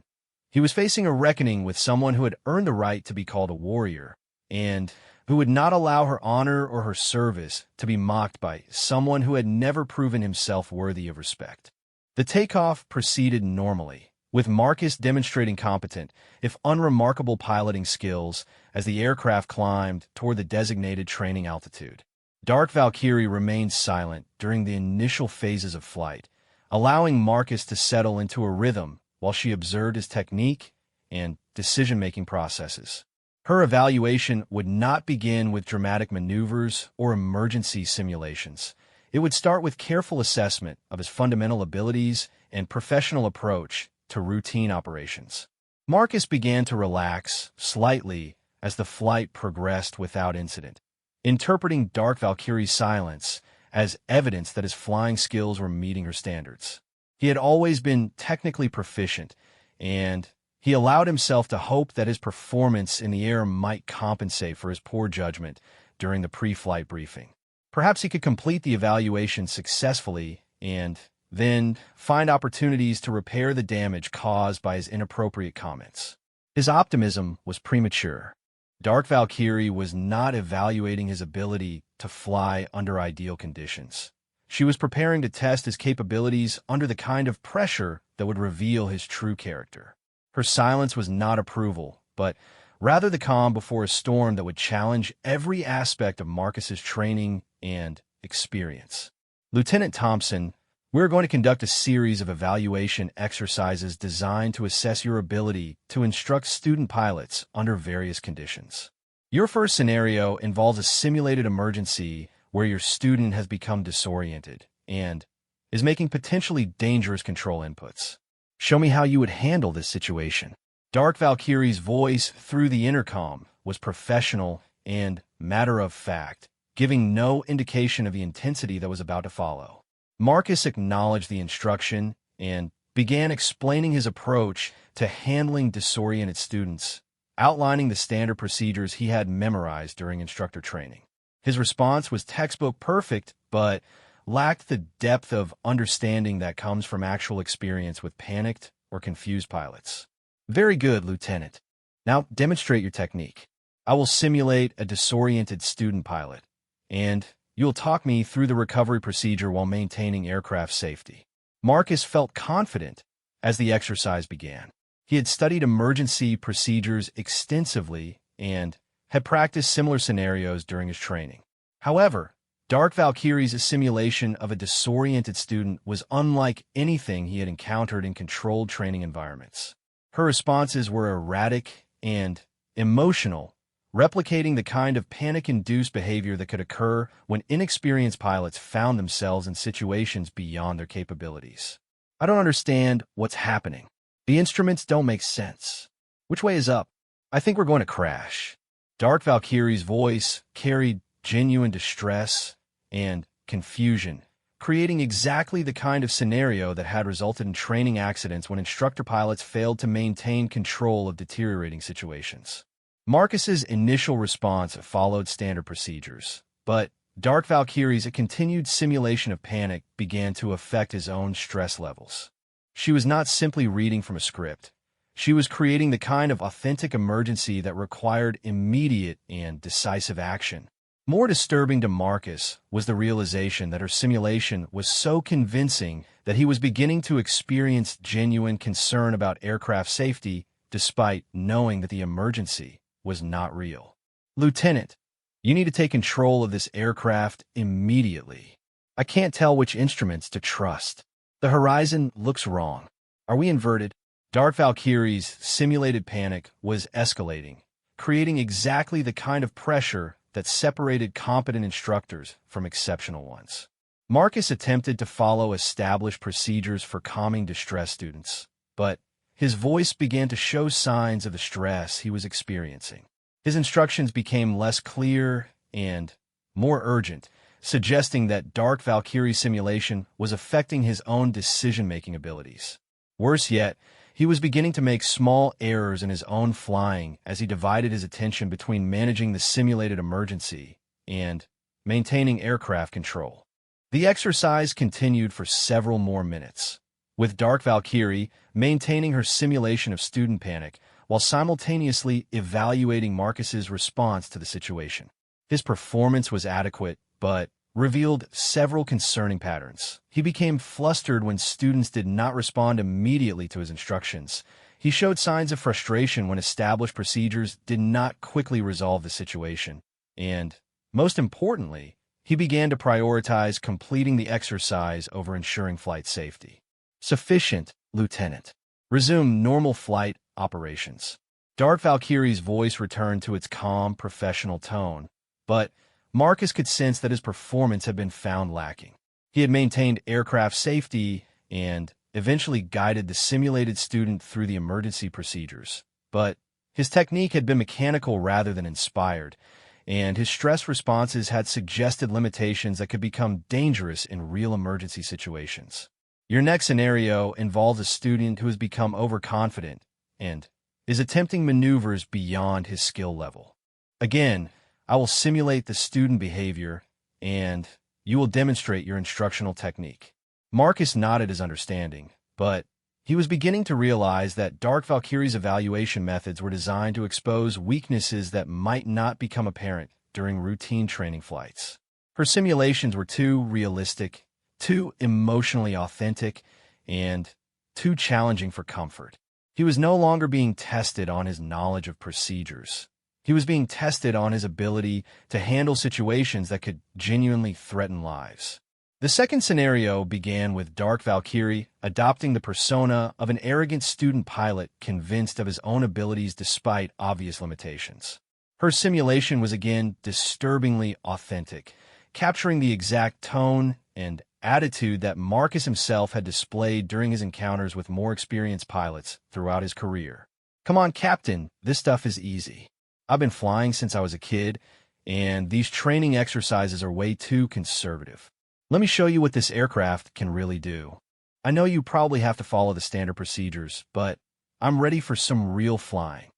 He was facing a reckoning with someone who had earned the right to be called a warrior, and who would not allow her honor or her service to be mocked by someone who had never proven himself worthy of respect. The takeoff proceeded normally, with Marcus demonstrating competent, if unremarkable piloting skills as the aircraft climbed toward the designated training altitude. Dark Valkyrie remained silent during the initial phases of flight, allowing Marcus to settle into a rhythm while she observed his technique and decision-making processes. Her evaluation would not begin with dramatic maneuvers or emergency simulations. It would start with careful assessment of his fundamental abilities and professional approach to routine operations. Marcus began to relax slightly as the flight progressed without incident, interpreting Dark Valkyrie's silence as evidence that his flying skills were meeting her standards. He had always been technically proficient, and he allowed himself to hope that his performance in the air might compensate for his poor judgment during the pre-flight briefing. Perhaps he could complete the evaluation successfully and then find opportunities to repair the damage caused by his inappropriate comments. His optimism was premature. Dark Valkyrie was not evaluating his ability to fly under ideal conditions. She was preparing to test his capabilities under the kind of pressure that would reveal his true character. Her silence was not approval, but rather the calm before a storm that would challenge every aspect of Marcus's training and experience. "Lieutenant Thompson, we're going to conduct a series of evaluation exercises designed to assess your ability to instruct student pilots under various conditions. Your first scenario involves a simulated emergency where your student has become disoriented and is making potentially dangerous control inputs. Show me how you would handle this situation." Dark Valkyrie's voice through the intercom was professional and matter-of-fact, giving no indication of the intensity that was about to follow. Marcus acknowledged the instruction and began explaining his approach to handling disoriented students, outlining the standard procedures he had memorized during instructor training. His response was textbook perfect, but lacked the depth of understanding that comes from actual experience with panicked or confused pilots. Very good, Lieutenant. Now demonstrate your technique. I will simulate a disoriented student pilot, and you'll talk me through the recovery procedure while maintaining aircraft safety. Marcus felt confident as the exercise began. He had studied emergency procedures extensively and had practiced similar scenarios during his training. However, Dark Valkyrie's simulation of a disoriented student was unlike anything he had encountered in controlled training environments. Her responses were erratic and emotional, replicating the kind of panic-induced behavior that could occur when inexperienced pilots found themselves in situations beyond their capabilities. I don't understand what's happening. The instruments don't make sense. Which way is up? I think we're going to crash. Dark Valkyrie's voice carried genuine distress and confusion, creating exactly the kind of scenario that had resulted in training accidents when instructor pilots failed to maintain control of deteriorating situations. Marcus's initial response followed standard procedures, but Dark Valkyrie's continued simulation of panic began to affect his own stress levels. She was not simply reading from a script. She was creating the kind of authentic emergency that required immediate and decisive action. More disturbing to Marcus was the realization that her simulation was so convincing that he was beginning to experience genuine concern about aircraft safety despite knowing that the emergency was not real. Lieutenant, you need to take control of this aircraft immediately. I can't tell which instruments to trust. The horizon looks wrong. Are we inverted? Dark Valkyrie's simulated panic was escalating, creating exactly the kind of pressure that separated competent instructors from exceptional ones. Marcus attempted to follow established procedures for calming distressed students, but his voice began to show signs of the stress he was experiencing. His instructions became less clear and more urgent, suggesting that Dark Valkyrie's simulation was affecting his own decision-making abilities. Worse yet, he was beginning to make small errors in his own flying as he divided his attention between managing the simulated emergency and maintaining aircraft control. The exercise continued for several more minutes, with Dark Valkyrie maintaining her simulation of student panic while simultaneously evaluating Marcus's response to the situation. His performance was adequate, but revealed several concerning patterns. He became flustered when students did not respond immediately to his instructions. He showed signs of frustration when established procedures did not quickly resolve the situation. And, most importantly, he began to prioritize completing the exercise over ensuring flight safety. Sufficient, Lieutenant. Resume normal flight operations. Dark Valkyrie's voice returned to its calm, professional tone, but Marcus could sense that his performance had been found lacking. He had maintained aircraft safety and eventually guided the simulated student through the emergency procedures, but his technique had been mechanical rather than inspired, and his stress responses had suggested limitations that could become dangerous in real emergency situations. Your next scenario involves a student who has become overconfident and is attempting maneuvers beyond his skill level. Again, I will simulate the student behavior, and you will demonstrate your instructional technique. Marcus nodded his understanding, but he was beginning to realize that Dark Valkyrie's evaluation methods were designed to expose weaknesses that might not become apparent during routine training flights. Her simulations were too realistic, too emotionally authentic, and too challenging for comfort. He was no longer being tested on his knowledge of procedures. He was being tested on his ability to handle situations that could genuinely threaten lives. The second scenario began with Dark Valkyrie adopting the persona of an arrogant student pilot convinced of his own abilities despite obvious limitations. Her simulation was again disturbingly authentic, capturing the exact tone and attitude that Marcus himself had displayed during his encounters with more experienced pilots throughout his career. Come on, Captain, this stuff is easy. I've been flying since I was a kid, and these training exercises are way too conservative. Let me show you what this aircraft can really do. I know you probably have to follow the standard procedures, but I'm ready for some real flying.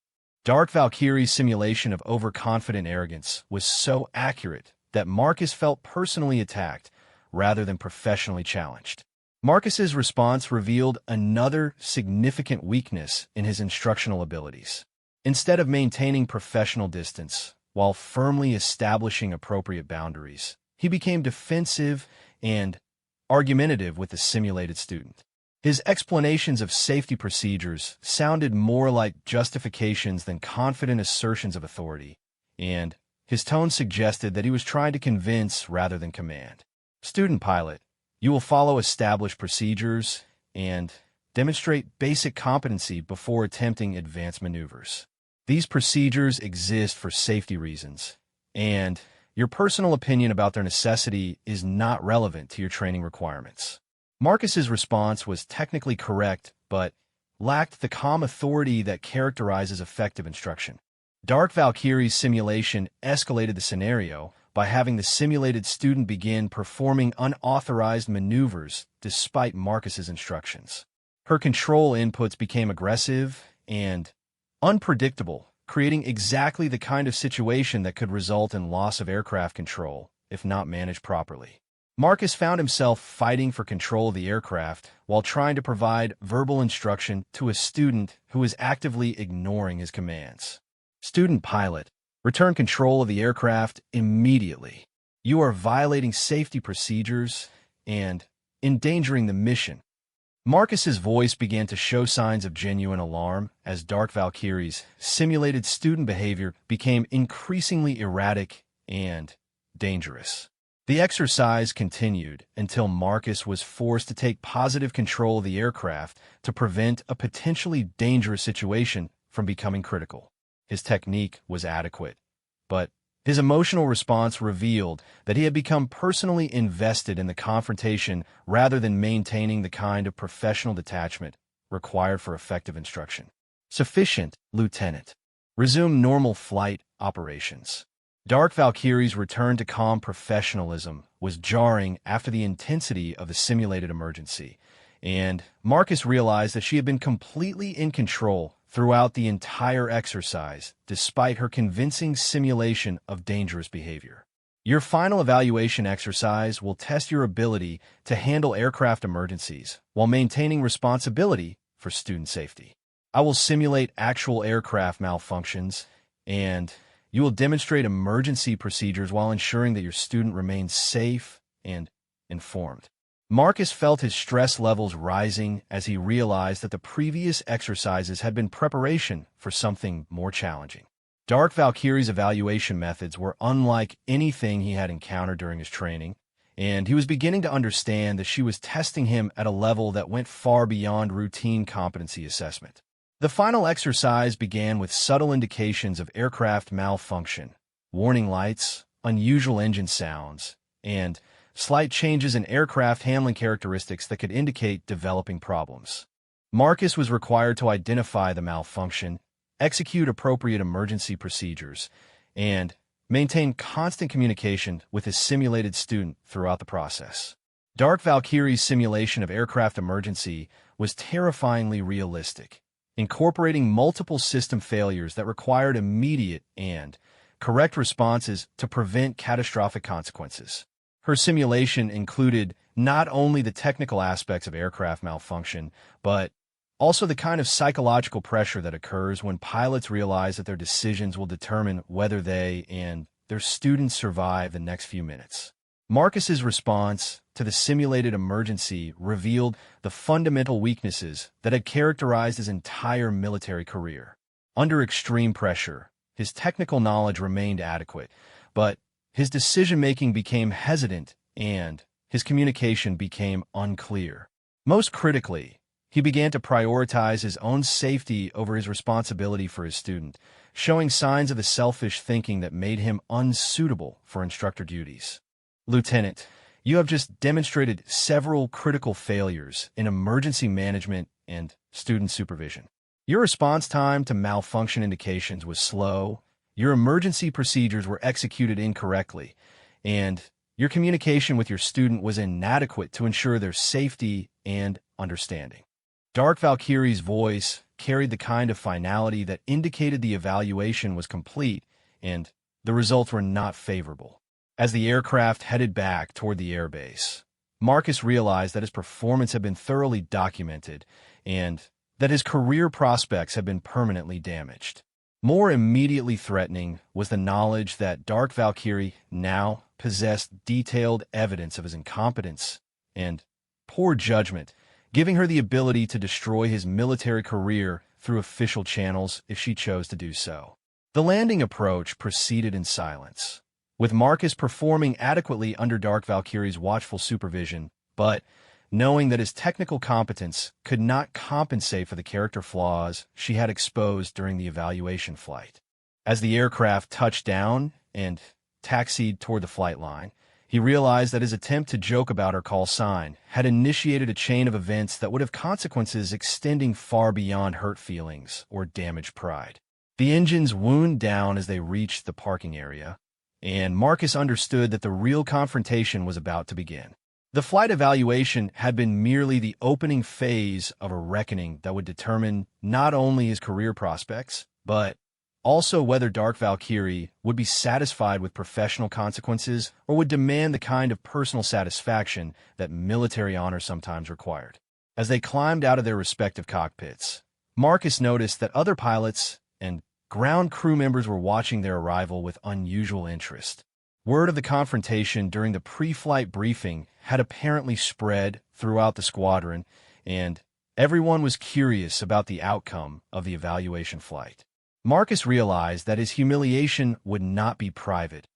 Dark Valkyrie's simulation of overconfident arrogance was so accurate that Marcus felt personally attacked rather than professionally challenged. Marcus's response revealed another significant weakness in his instructional abilities. Instead of maintaining professional distance while firmly establishing appropriate boundaries, he became defensive and argumentative with the simulated student. His explanations of safety procedures sounded more like justifications than confident assertions of authority, and his tone suggested that he was trying to convince rather than command. Student pilot, you will follow established procedures and demonstrate basic competency before attempting advanced maneuvers. These procedures exist for safety reasons, and your personal opinion about their necessity is not relevant to your training requirements. Marcus's response was technically correct, but lacked the calm authority that characterizes effective instruction. Dark Valkyrie's simulation escalated the scenario by having the simulated student begin performing unauthorized maneuvers despite Marcus's instructions. Her control inputs became aggressive and unpredictable, creating exactly the kind of situation that could result in loss of aircraft control if not managed properly. Marcus found himself fighting for control of the aircraft while trying to provide verbal instruction to a student who was actively ignoring his commands. Student pilot, return control of the aircraft immediately. You are violating safety procedures and endangering the mission. Marcus's voice began to show signs of genuine alarm as Dark Valkyrie's simulated student behavior became increasingly erratic and dangerous. The exercise continued until Marcus was forced to take positive control of the aircraft to prevent a potentially dangerous situation from becoming critical. His technique was adequate, but his emotional response revealed that he had become personally invested in the confrontation rather than maintaining the kind of professional detachment required for effective instruction. Sufficient, Lieutenant. Resume normal flight operations. Dark Valkyrie's return to calm professionalism was jarring after the intensity of the simulated emergency, and Marcus realized that she had been completely in control throughout the entire exercise, despite her convincing simulation of dangerous behavior. Your final evaluation exercise will test your ability to handle aircraft emergencies while maintaining responsibility for student safety. I will simulate actual aircraft malfunctions, and you will demonstrate emergency procedures while ensuring that your student remains safe and informed. Marcus felt his stress levels rising as he realized that the previous exercises had been preparation for something more challenging. Dark Valkyrie's evaluation methods were unlike anything he had encountered during his training, and he was beginning to understand that she was testing him at a level that went far beyond routine competency assessment. The final exercise began with subtle indications of aircraft malfunction, warning lights, unusual engine sounds, and slight changes in aircraft handling characteristics that could indicate developing problems. Marcus was required to identify the malfunction, execute appropriate emergency procedures, and maintain constant communication with his simulated student throughout the process. Dark Valkyrie's simulation of aircraft emergency was terrifyingly realistic, incorporating multiple system failures that required immediate and correct responses to prevent catastrophic consequences. Her simulation included not only the technical aspects of aircraft malfunction, but also the kind of psychological pressure that occurs when pilots realize that their decisions will determine whether they and their students survive the next few minutes. Marcus's response to the simulated emergency revealed the fundamental weaknesses that had characterized his entire military career. Under extreme pressure, his technical knowledge remained adequate, but his decision-making became hesitant and his communication became unclear. Most critically, he began to prioritize his own safety over his responsibility for his student, showing signs of the selfish thinking that made him unsuitable for instructor duties. Lieutenant, you have just demonstrated several critical failures in emergency management and student supervision. Your response time to malfunction indications was slow, your emergency procedures were executed incorrectly, and your communication with your student was inadequate to ensure their safety and understanding. Dark Valkyrie's voice carried the kind of finality that indicated the evaluation was complete and the results were not favorable. As the aircraft headed back toward the airbase, Marcus realized that his performance had been thoroughly documented and that his career prospects had been permanently damaged. More immediately threatening was the knowledge that Dark Valkyrie now possessed detailed evidence of his incompetence and poor judgment, giving her the ability to destroy his military career through official channels if she chose to do so. The landing approach proceeded in silence, with Marcus performing adequately under Dark Valkyrie's watchful supervision, but knowing that his technical competence could not compensate for the character flaws she had exposed during the evaluation flight. As the aircraft touched down and taxied toward the flight line, he realized that his attempt to joke about her call sign had initiated a chain of events that would have consequences extending far beyond hurt feelings or damaged pride. The engines wound down as they reached the parking area, and Marcus understood that the real confrontation was about to begin. The flight evaluation had been merely the opening phase of a reckoning that would determine not only his career prospects, but also whether Dark Valkyrie would be satisfied with professional consequences or would demand the kind of personal satisfaction that military honor sometimes required. As they climbed out of their respective cockpits, Marcus noticed that other pilots and ground crew members were watching their arrival with unusual interest. Word of the confrontation during the pre-flight briefing had apparently spread throughout the squadron, and everyone was curious about the outcome of the evaluation flight. Marcus realized that his humiliation would not be private.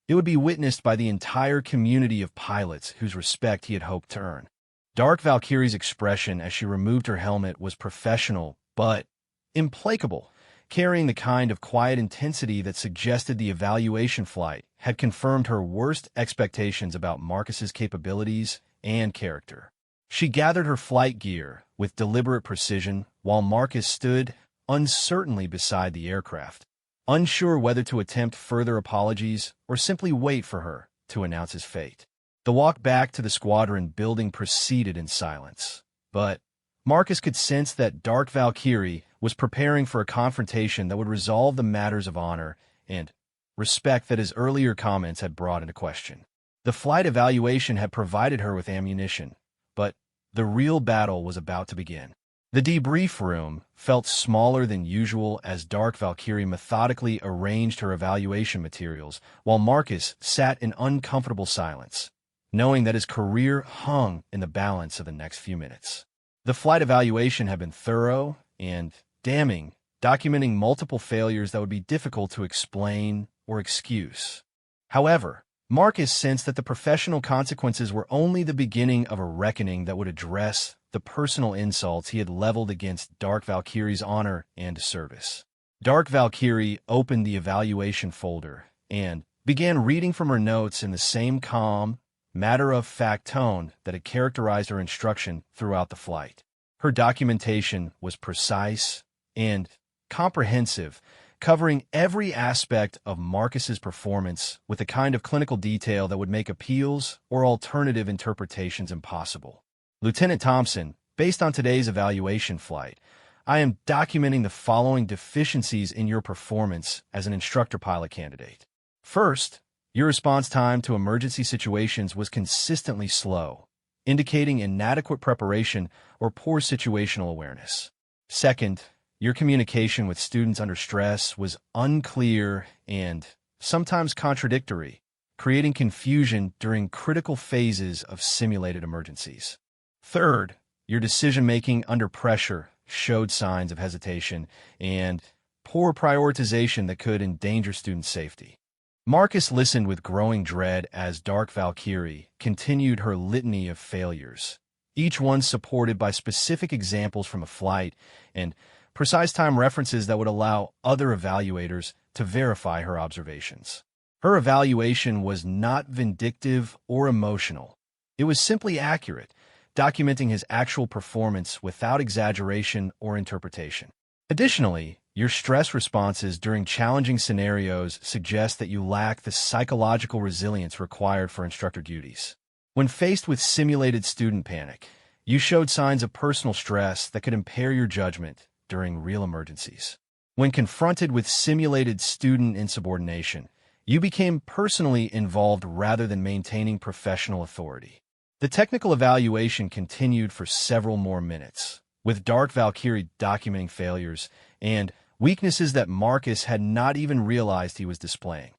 It would be witnessed by the entire community of pilots whose respect he had hoped to earn. Dark Valkyrie's expression as she removed her helmet was professional, but implacable, carrying the kind of quiet intensity that suggested the evaluation flight had confirmed her worst expectations about Marcus's capabilities and character. She gathered her flight gear with deliberate precision while Marcus stood uncertainly beside the aircraft, unsure whether to attempt further apologies or simply wait for her to announce his fate. The walk back to the squadron building proceeded in silence, but Marcus could sense that Dark Valkyrie was preparing for a confrontation that would resolve the matters of honor and respect that his earlier comments had brought into question. The flight evaluation had provided her with ammunition, but the real battle was about to begin. The debrief room felt smaller than usual as Dark Valkyrie methodically arranged her evaluation materials, while Marcus sat in uncomfortable silence, knowing that his career hung in the balance of the next few minutes. The flight evaluation had been thorough and damning, documenting multiple failures that would be difficult to explain or excuse. However, Marcus sensed that the professional consequences were only the beginning of a reckoning that would address the personal insults he had leveled against Dark Valkyrie's honor and service. Dark Valkyrie opened the evaluation folder and began reading from her notes in the same calm, matter-of-fact tone that had characterized her instruction throughout the flight. Her documentation was precise and comprehensive, covering every aspect of Marcus's performance with the kind of clinical detail that would make appeals or alternative interpretations impossible. Lieutenant Thompson, based on today's evaluation flight, I am documenting the following deficiencies in your performance as an instructor pilot candidate. First, your response time to emergency situations was consistently slow, indicating inadequate preparation or poor situational awareness. Second, your communication with students under stress was unclear and sometimes contradictory, creating confusion during critical phases of simulated emergencies. Third, your decision-making under pressure showed signs of hesitation and poor prioritization that could endanger student safety. Marcus listened with growing dread as Dark Valkyrie continued her litany of failures, each one supported by specific examples from a flight and precise time references that would allow other evaluators to verify her observations. Her evaluation was not vindictive or emotional. It was simply accurate, documenting his actual performance without exaggeration or interpretation. Additionally, your stress responses during challenging scenarios suggest that you lack the psychological resilience required for instructor duties. When faced with simulated student panic, You showed signs of personal stress that could impair your judgment during real emergencies. When confronted with simulated student insubordination, you became personally involved rather than maintaining professional authority. The technical evaluation continued for several more minutes, with Dark Valkyrie documenting failures and weaknesses that Marcus had not even realized he was displaying.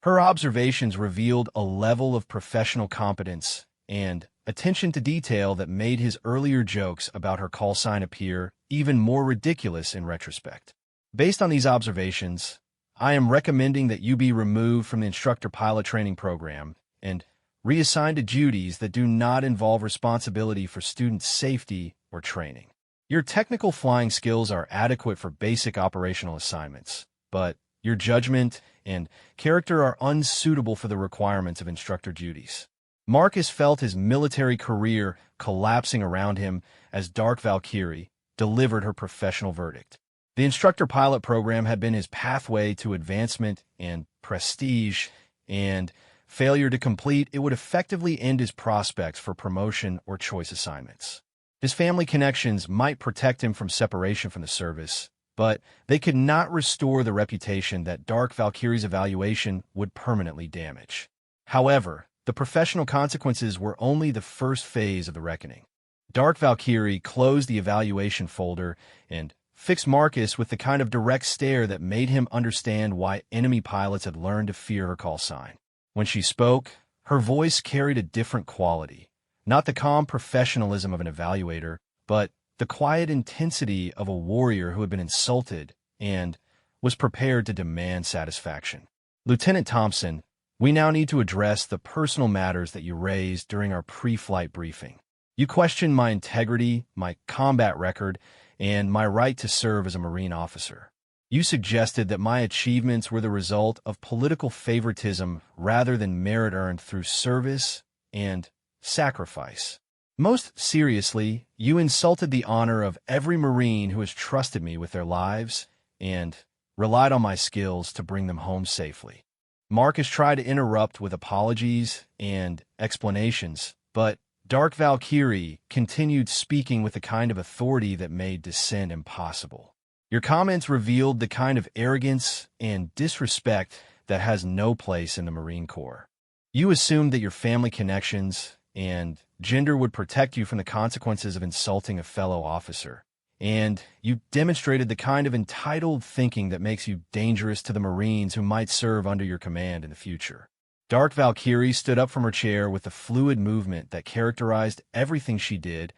Her observations revealed a level of professional competence and attention to detail that made his earlier jokes about her call sign appear even more ridiculous in retrospect. Based on these observations, I am recommending that you be removed from the instructor pilot training program and reassigned to duties that do not involve responsibility for student safety or training. Your technical flying skills are adequate for basic operational assignments, but your judgment and character are unsuitable for the requirements of instructor duties. Marcus felt his military career collapsing around him as Dark Valkyrie delivered her professional verdict. The instructor pilot program had been his pathway to advancement and prestige, and failure to complete it would effectively end his prospects for promotion or choice assignments. His family connections might protect him from separation from the service, but they could not restore the reputation that Dark Valkyrie's evaluation would permanently damage. However, the professional consequences were only the first phase of the reckoning. Dark Valkyrie closed the evaluation folder and fixed Marcus with the kind of direct stare that made him understand why enemy pilots had learned to fear her call sign. When she spoke, her voice carried a different quality, not the calm professionalism of an evaluator, but the quiet intensity of a warrior who had been insulted and was prepared to demand satisfaction. Lieutenant Thompson, we now need to address the personal matters that you raised during our pre-flight briefing. You questioned my integrity, my combat record, and my right to serve as a Marine officer. You suggested that my achievements were the result of political favoritism rather than merit earned through service and sacrifice. Most seriously, you insulted the honor of every Marine who has trusted me with their lives and relied on my skills to bring them home safely. Marcus tried to interrupt with apologies and explanations, but Dark Valkyrie continued speaking with the kind of authority that made dissent impossible. Your comments revealed the kind of arrogance and disrespect that has no place in the Marine Corps. You assumed that your family connections and gender would protect you from the consequences of insulting a fellow officer, and you demonstrated the kind of entitled thinking that makes you dangerous to the Marines who might serve under your command in the future. Dark Valkyrie stood up from her chair with the fluid movement that characterized everything she did,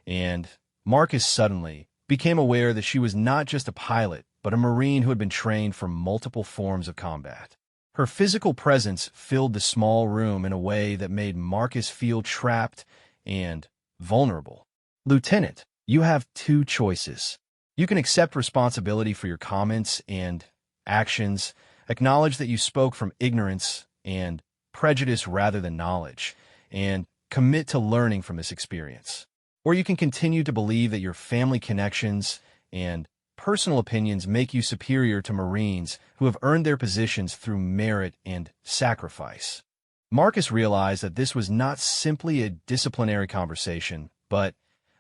and Marcus suddenly became aware that she was not just a pilot, but a Marine who had been trained for multiple forms of combat. Her physical presence filled the small room in a way that made Marcus feel trapped and vulnerable. Lieutenant, you have two choices. You can accept responsibility for your comments and actions, acknowledge that you spoke from ignorance and prejudice rather than knowledge, and commit to learning from this experience. Or you can continue to believe that your family connections and personal opinions make you superior to Marines who have earned their positions through merit and sacrifice. Marcus realized that this was not simply a disciplinary conversation, but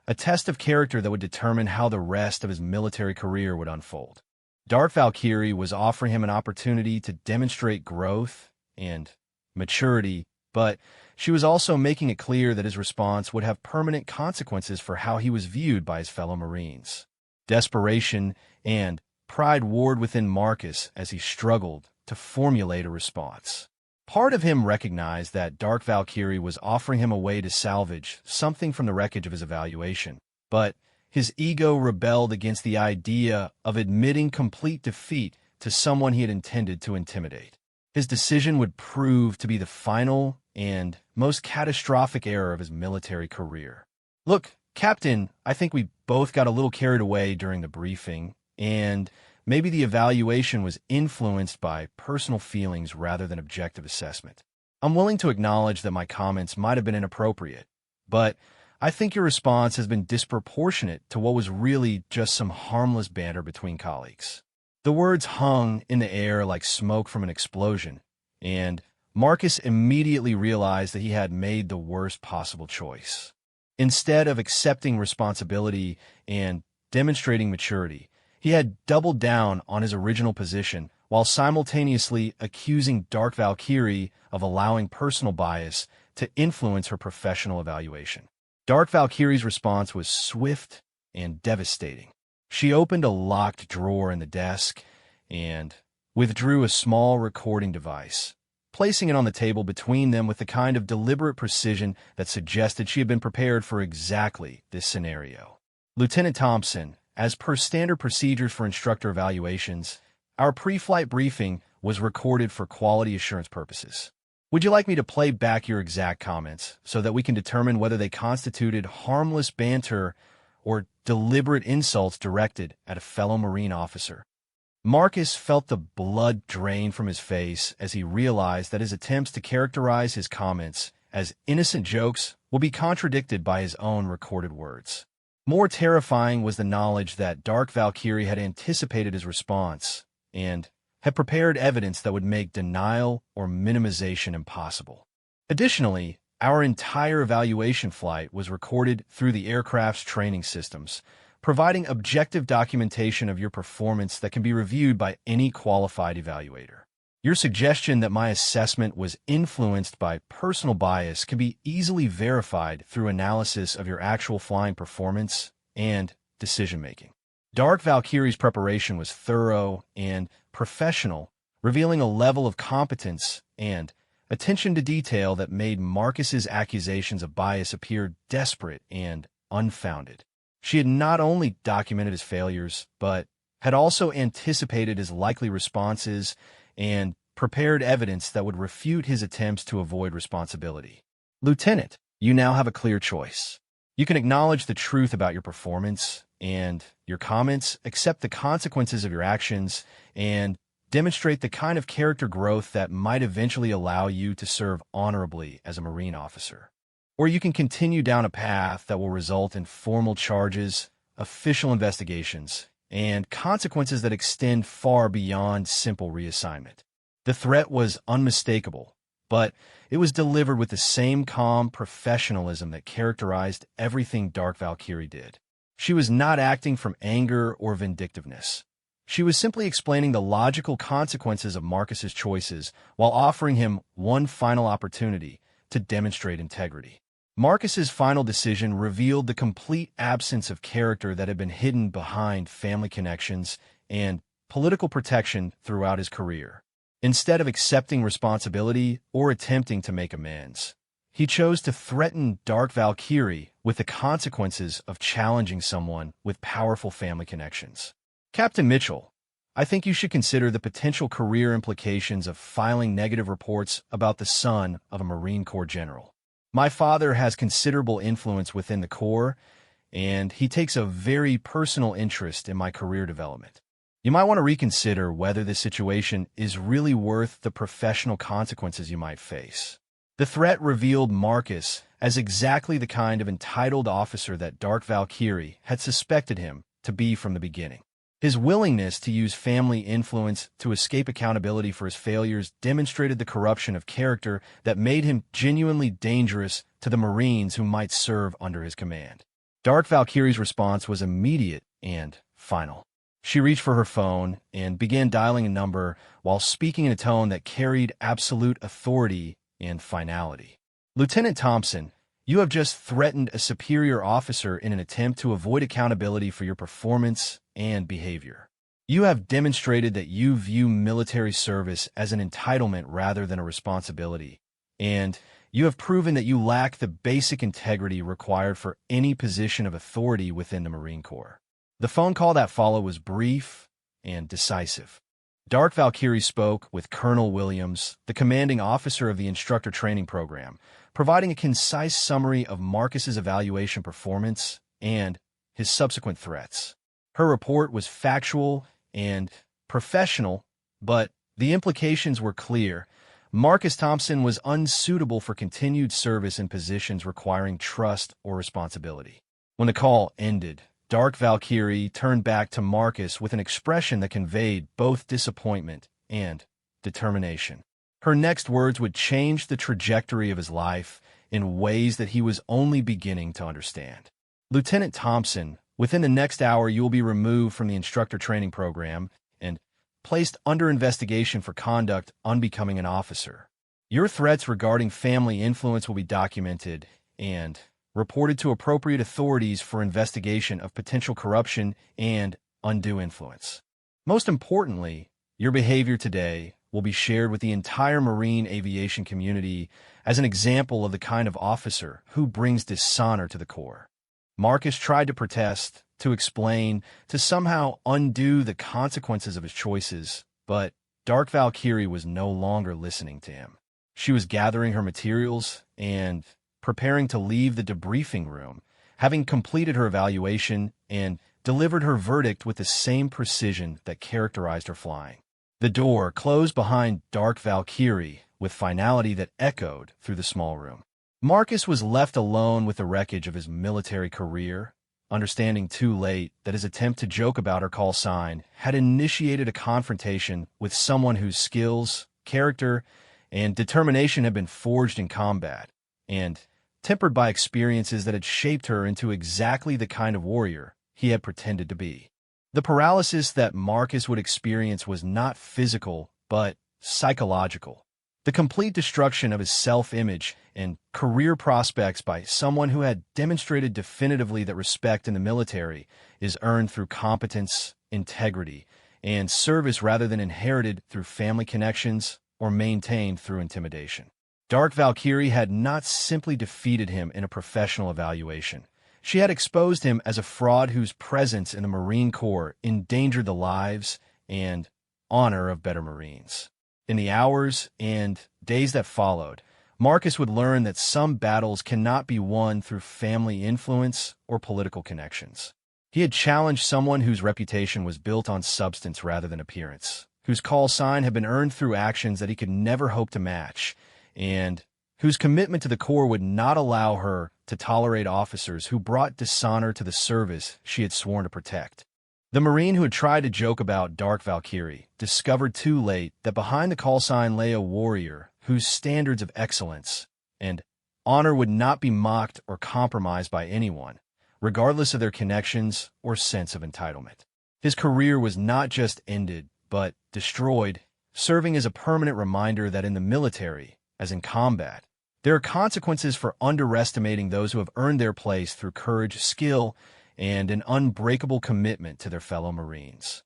a test of character that would determine how the rest of his military career would unfold. Dark Valkyrie was offering him an opportunity to demonstrate growth and maturity, but she was also making it clear that his response would have permanent consequences for how he was viewed by his fellow Marines. Desperation and pride warred within Marcus as he struggled to formulate a response. Part of him recognized that Dark Valkyrie was offering him a way to salvage something from the wreckage of his evaluation, but his ego rebelled against the idea of admitting complete defeat to someone he had intended to intimidate. His decision would prove to be the final and most catastrophic error of his military career. Look, Captain, I think we both got a little carried away during the briefing, and maybe the evaluation was influenced by personal feelings rather than objective assessment. I'm willing to acknowledge that my comments might have been inappropriate, but I think your response has been disproportionate to what was really just some harmless banter between colleagues. The words hung in the air like smoke from an explosion, and Marcus immediately realized that he had made the worst possible choice. Instead of accepting responsibility and demonstrating maturity, he had doubled down on his original position while simultaneously accusing Dark Valkyrie of allowing personal bias to influence her professional evaluation. Dark Valkyrie's response was swift and devastating. She opened a locked drawer in the desk and withdrew a small recording device, placing it on the table between them with the kind of deliberate precision that suggested she had been prepared for exactly this scenario. Lieutenant Thompson, as per standard procedures for instructor evaluations, our pre-flight briefing was recorded for quality assurance purposes. Would you like me to play back your exact comments so that we can determine whether they constituted harmless banter or deliberate insults directed at a fellow Marine officer? Marcus felt the blood drain from his face as he realized that his attempts to characterize his comments as innocent jokes will be contradicted by his own recorded words. More terrifying was the knowledge that Dark Valkyrie had anticipated his response and had prepared evidence that would make denial or minimization impossible. Additionally, our entire evaluation flight was recorded through the aircraft's training systems, providing objective documentation of your performance that can be reviewed by any qualified evaluator. Your suggestion that my assessment was influenced by personal bias can be easily verified through analysis of your actual flying performance and decision-making. Dark Valkyrie's preparation was thorough and professional, revealing a level of competence and attention to detail that made Marcus's accusations of bias appear desperate and unfounded. She had not only documented his failures, but had also anticipated his likely responses and prepared evidence that would refute his attempts to avoid responsibility. Lieutenant, you now have a clear choice. You can acknowledge the truth about your performance and your comments, accept the consequences of your actions, and demonstrate the kind of character growth that might eventually allow you to serve honorably as a Marine officer. Or you can continue down a path that will result in formal charges, official investigations, and consequences that extend far beyond simple reassignment. The threat was unmistakable, but it was delivered with the same calm professionalism that characterized everything Dark Valkyrie did. She was not acting from anger or vindictiveness. She was simply explaining the logical consequences of Marcus's choices while offering him one final opportunity to demonstrate integrity. Marcus's final decision revealed the complete absence of character that had been hidden behind family connections and political protection throughout his career. Instead of accepting responsibility or attempting to make amends, he chose to threaten Dark Valkyrie with the consequences of challenging someone with powerful family connections. Captain Mitchell, I think you should consider the potential career implications of filing negative reports about the son of a Marine Corps general. My father has considerable influence within the Corps, and he takes a very personal interest in my career development. You might want to reconsider whether this situation is really worth the professional consequences you might face. The threat revealed Marcus as exactly the kind of entitled officer that Dark Valkyrie had suspected him to be from the beginning. His willingness to use family influence to escape accountability for his failures demonstrated the corruption of character that made him genuinely dangerous to the Marines who might serve under his command. Dark Valkyrie's response was immediate and final. She reached for her phone and began dialing a number while speaking in a tone that carried absolute authority and finality. Lieutenant Thompson, you have just threatened a superior officer in an attempt to avoid accountability for your performance and behavior. You have demonstrated that you view military service as an entitlement rather than a responsibility, and you have proven that you lack the basic integrity required for any position of authority within the Marine Corps. The phone call that followed was brief and decisive. Dark Valkyrie spoke with Colonel Williams, the commanding officer of the instructor training program, providing a concise summary of Marcus's evaluation performance and his subsequent threats. Her report was factual and professional, but the implications were clear. Marcus Thompson was unsuitable for continued service in positions requiring trust or responsibility. When the call ended, Dark Valkyrie turned back to Marcus with an expression that conveyed both disappointment and determination. Her next words would change the trajectory of his life in ways that he was only beginning to understand. Lieutenant Thompson, within the next hour you will be removed from the instructor training program and placed under investigation for conduct unbecoming an officer. Your threats regarding family influence will be documented and reported to appropriate authorities for investigation of potential corruption and undue influence. Most importantly, your behavior today will be shared with the entire Marine aviation community as an example of the kind of officer who brings dishonor to the Corps. Marcus tried to protest, to explain, to somehow undo the consequences of his choices, but Dark Valkyrie was no longer listening to him. She was gathering her materials and preparing to leave the debriefing room, having completed her evaluation and delivered her verdict with the same precision that characterized her flying. The door closed behind Dark Valkyrie with finality that echoed through the small room. Marcus was left alone with the wreckage of his military career, understanding too late that his attempt to joke about her call sign had initiated a confrontation with someone whose skills, character, and determination had been forged in combat, and tempered by experiences that had shaped her into exactly the kind of warrior he had pretended to be. The paralysis that Marcus would experience was not physical, but psychological. The complete destruction of his self-image and career prospects by someone who had demonstrated definitively that respect in the military is earned through competence, integrity, and service rather than inherited through family connections or maintained through intimidation. Dark Valkyrie had not simply defeated him in a professional evaluation. She had exposed him as a fraud whose presence in the Marine Corps endangered the lives and honor of better Marines. In the hours and days that followed, Marcus would learn that some battles cannot be won through family influence or political connections. He had challenged someone whose reputation was built on substance rather than appearance, whose call sign had been earned through actions that he could never hope to match, and whose commitment to the Corps would not allow her to tolerate officers who brought dishonor to the service she had sworn to protect. The Marine who had tried to joke about Dark Valkyrie discovered too late that behind the call sign lay a warrior whose standards of excellence and honor would not be mocked or compromised by anyone, regardless of their connections or sense of entitlement. His career was not just ended, but destroyed, serving as a permanent reminder that in the military, as in combat, there are consequences for underestimating those who have earned their place through courage, skill, and an unbreakable commitment to their fellow Marines.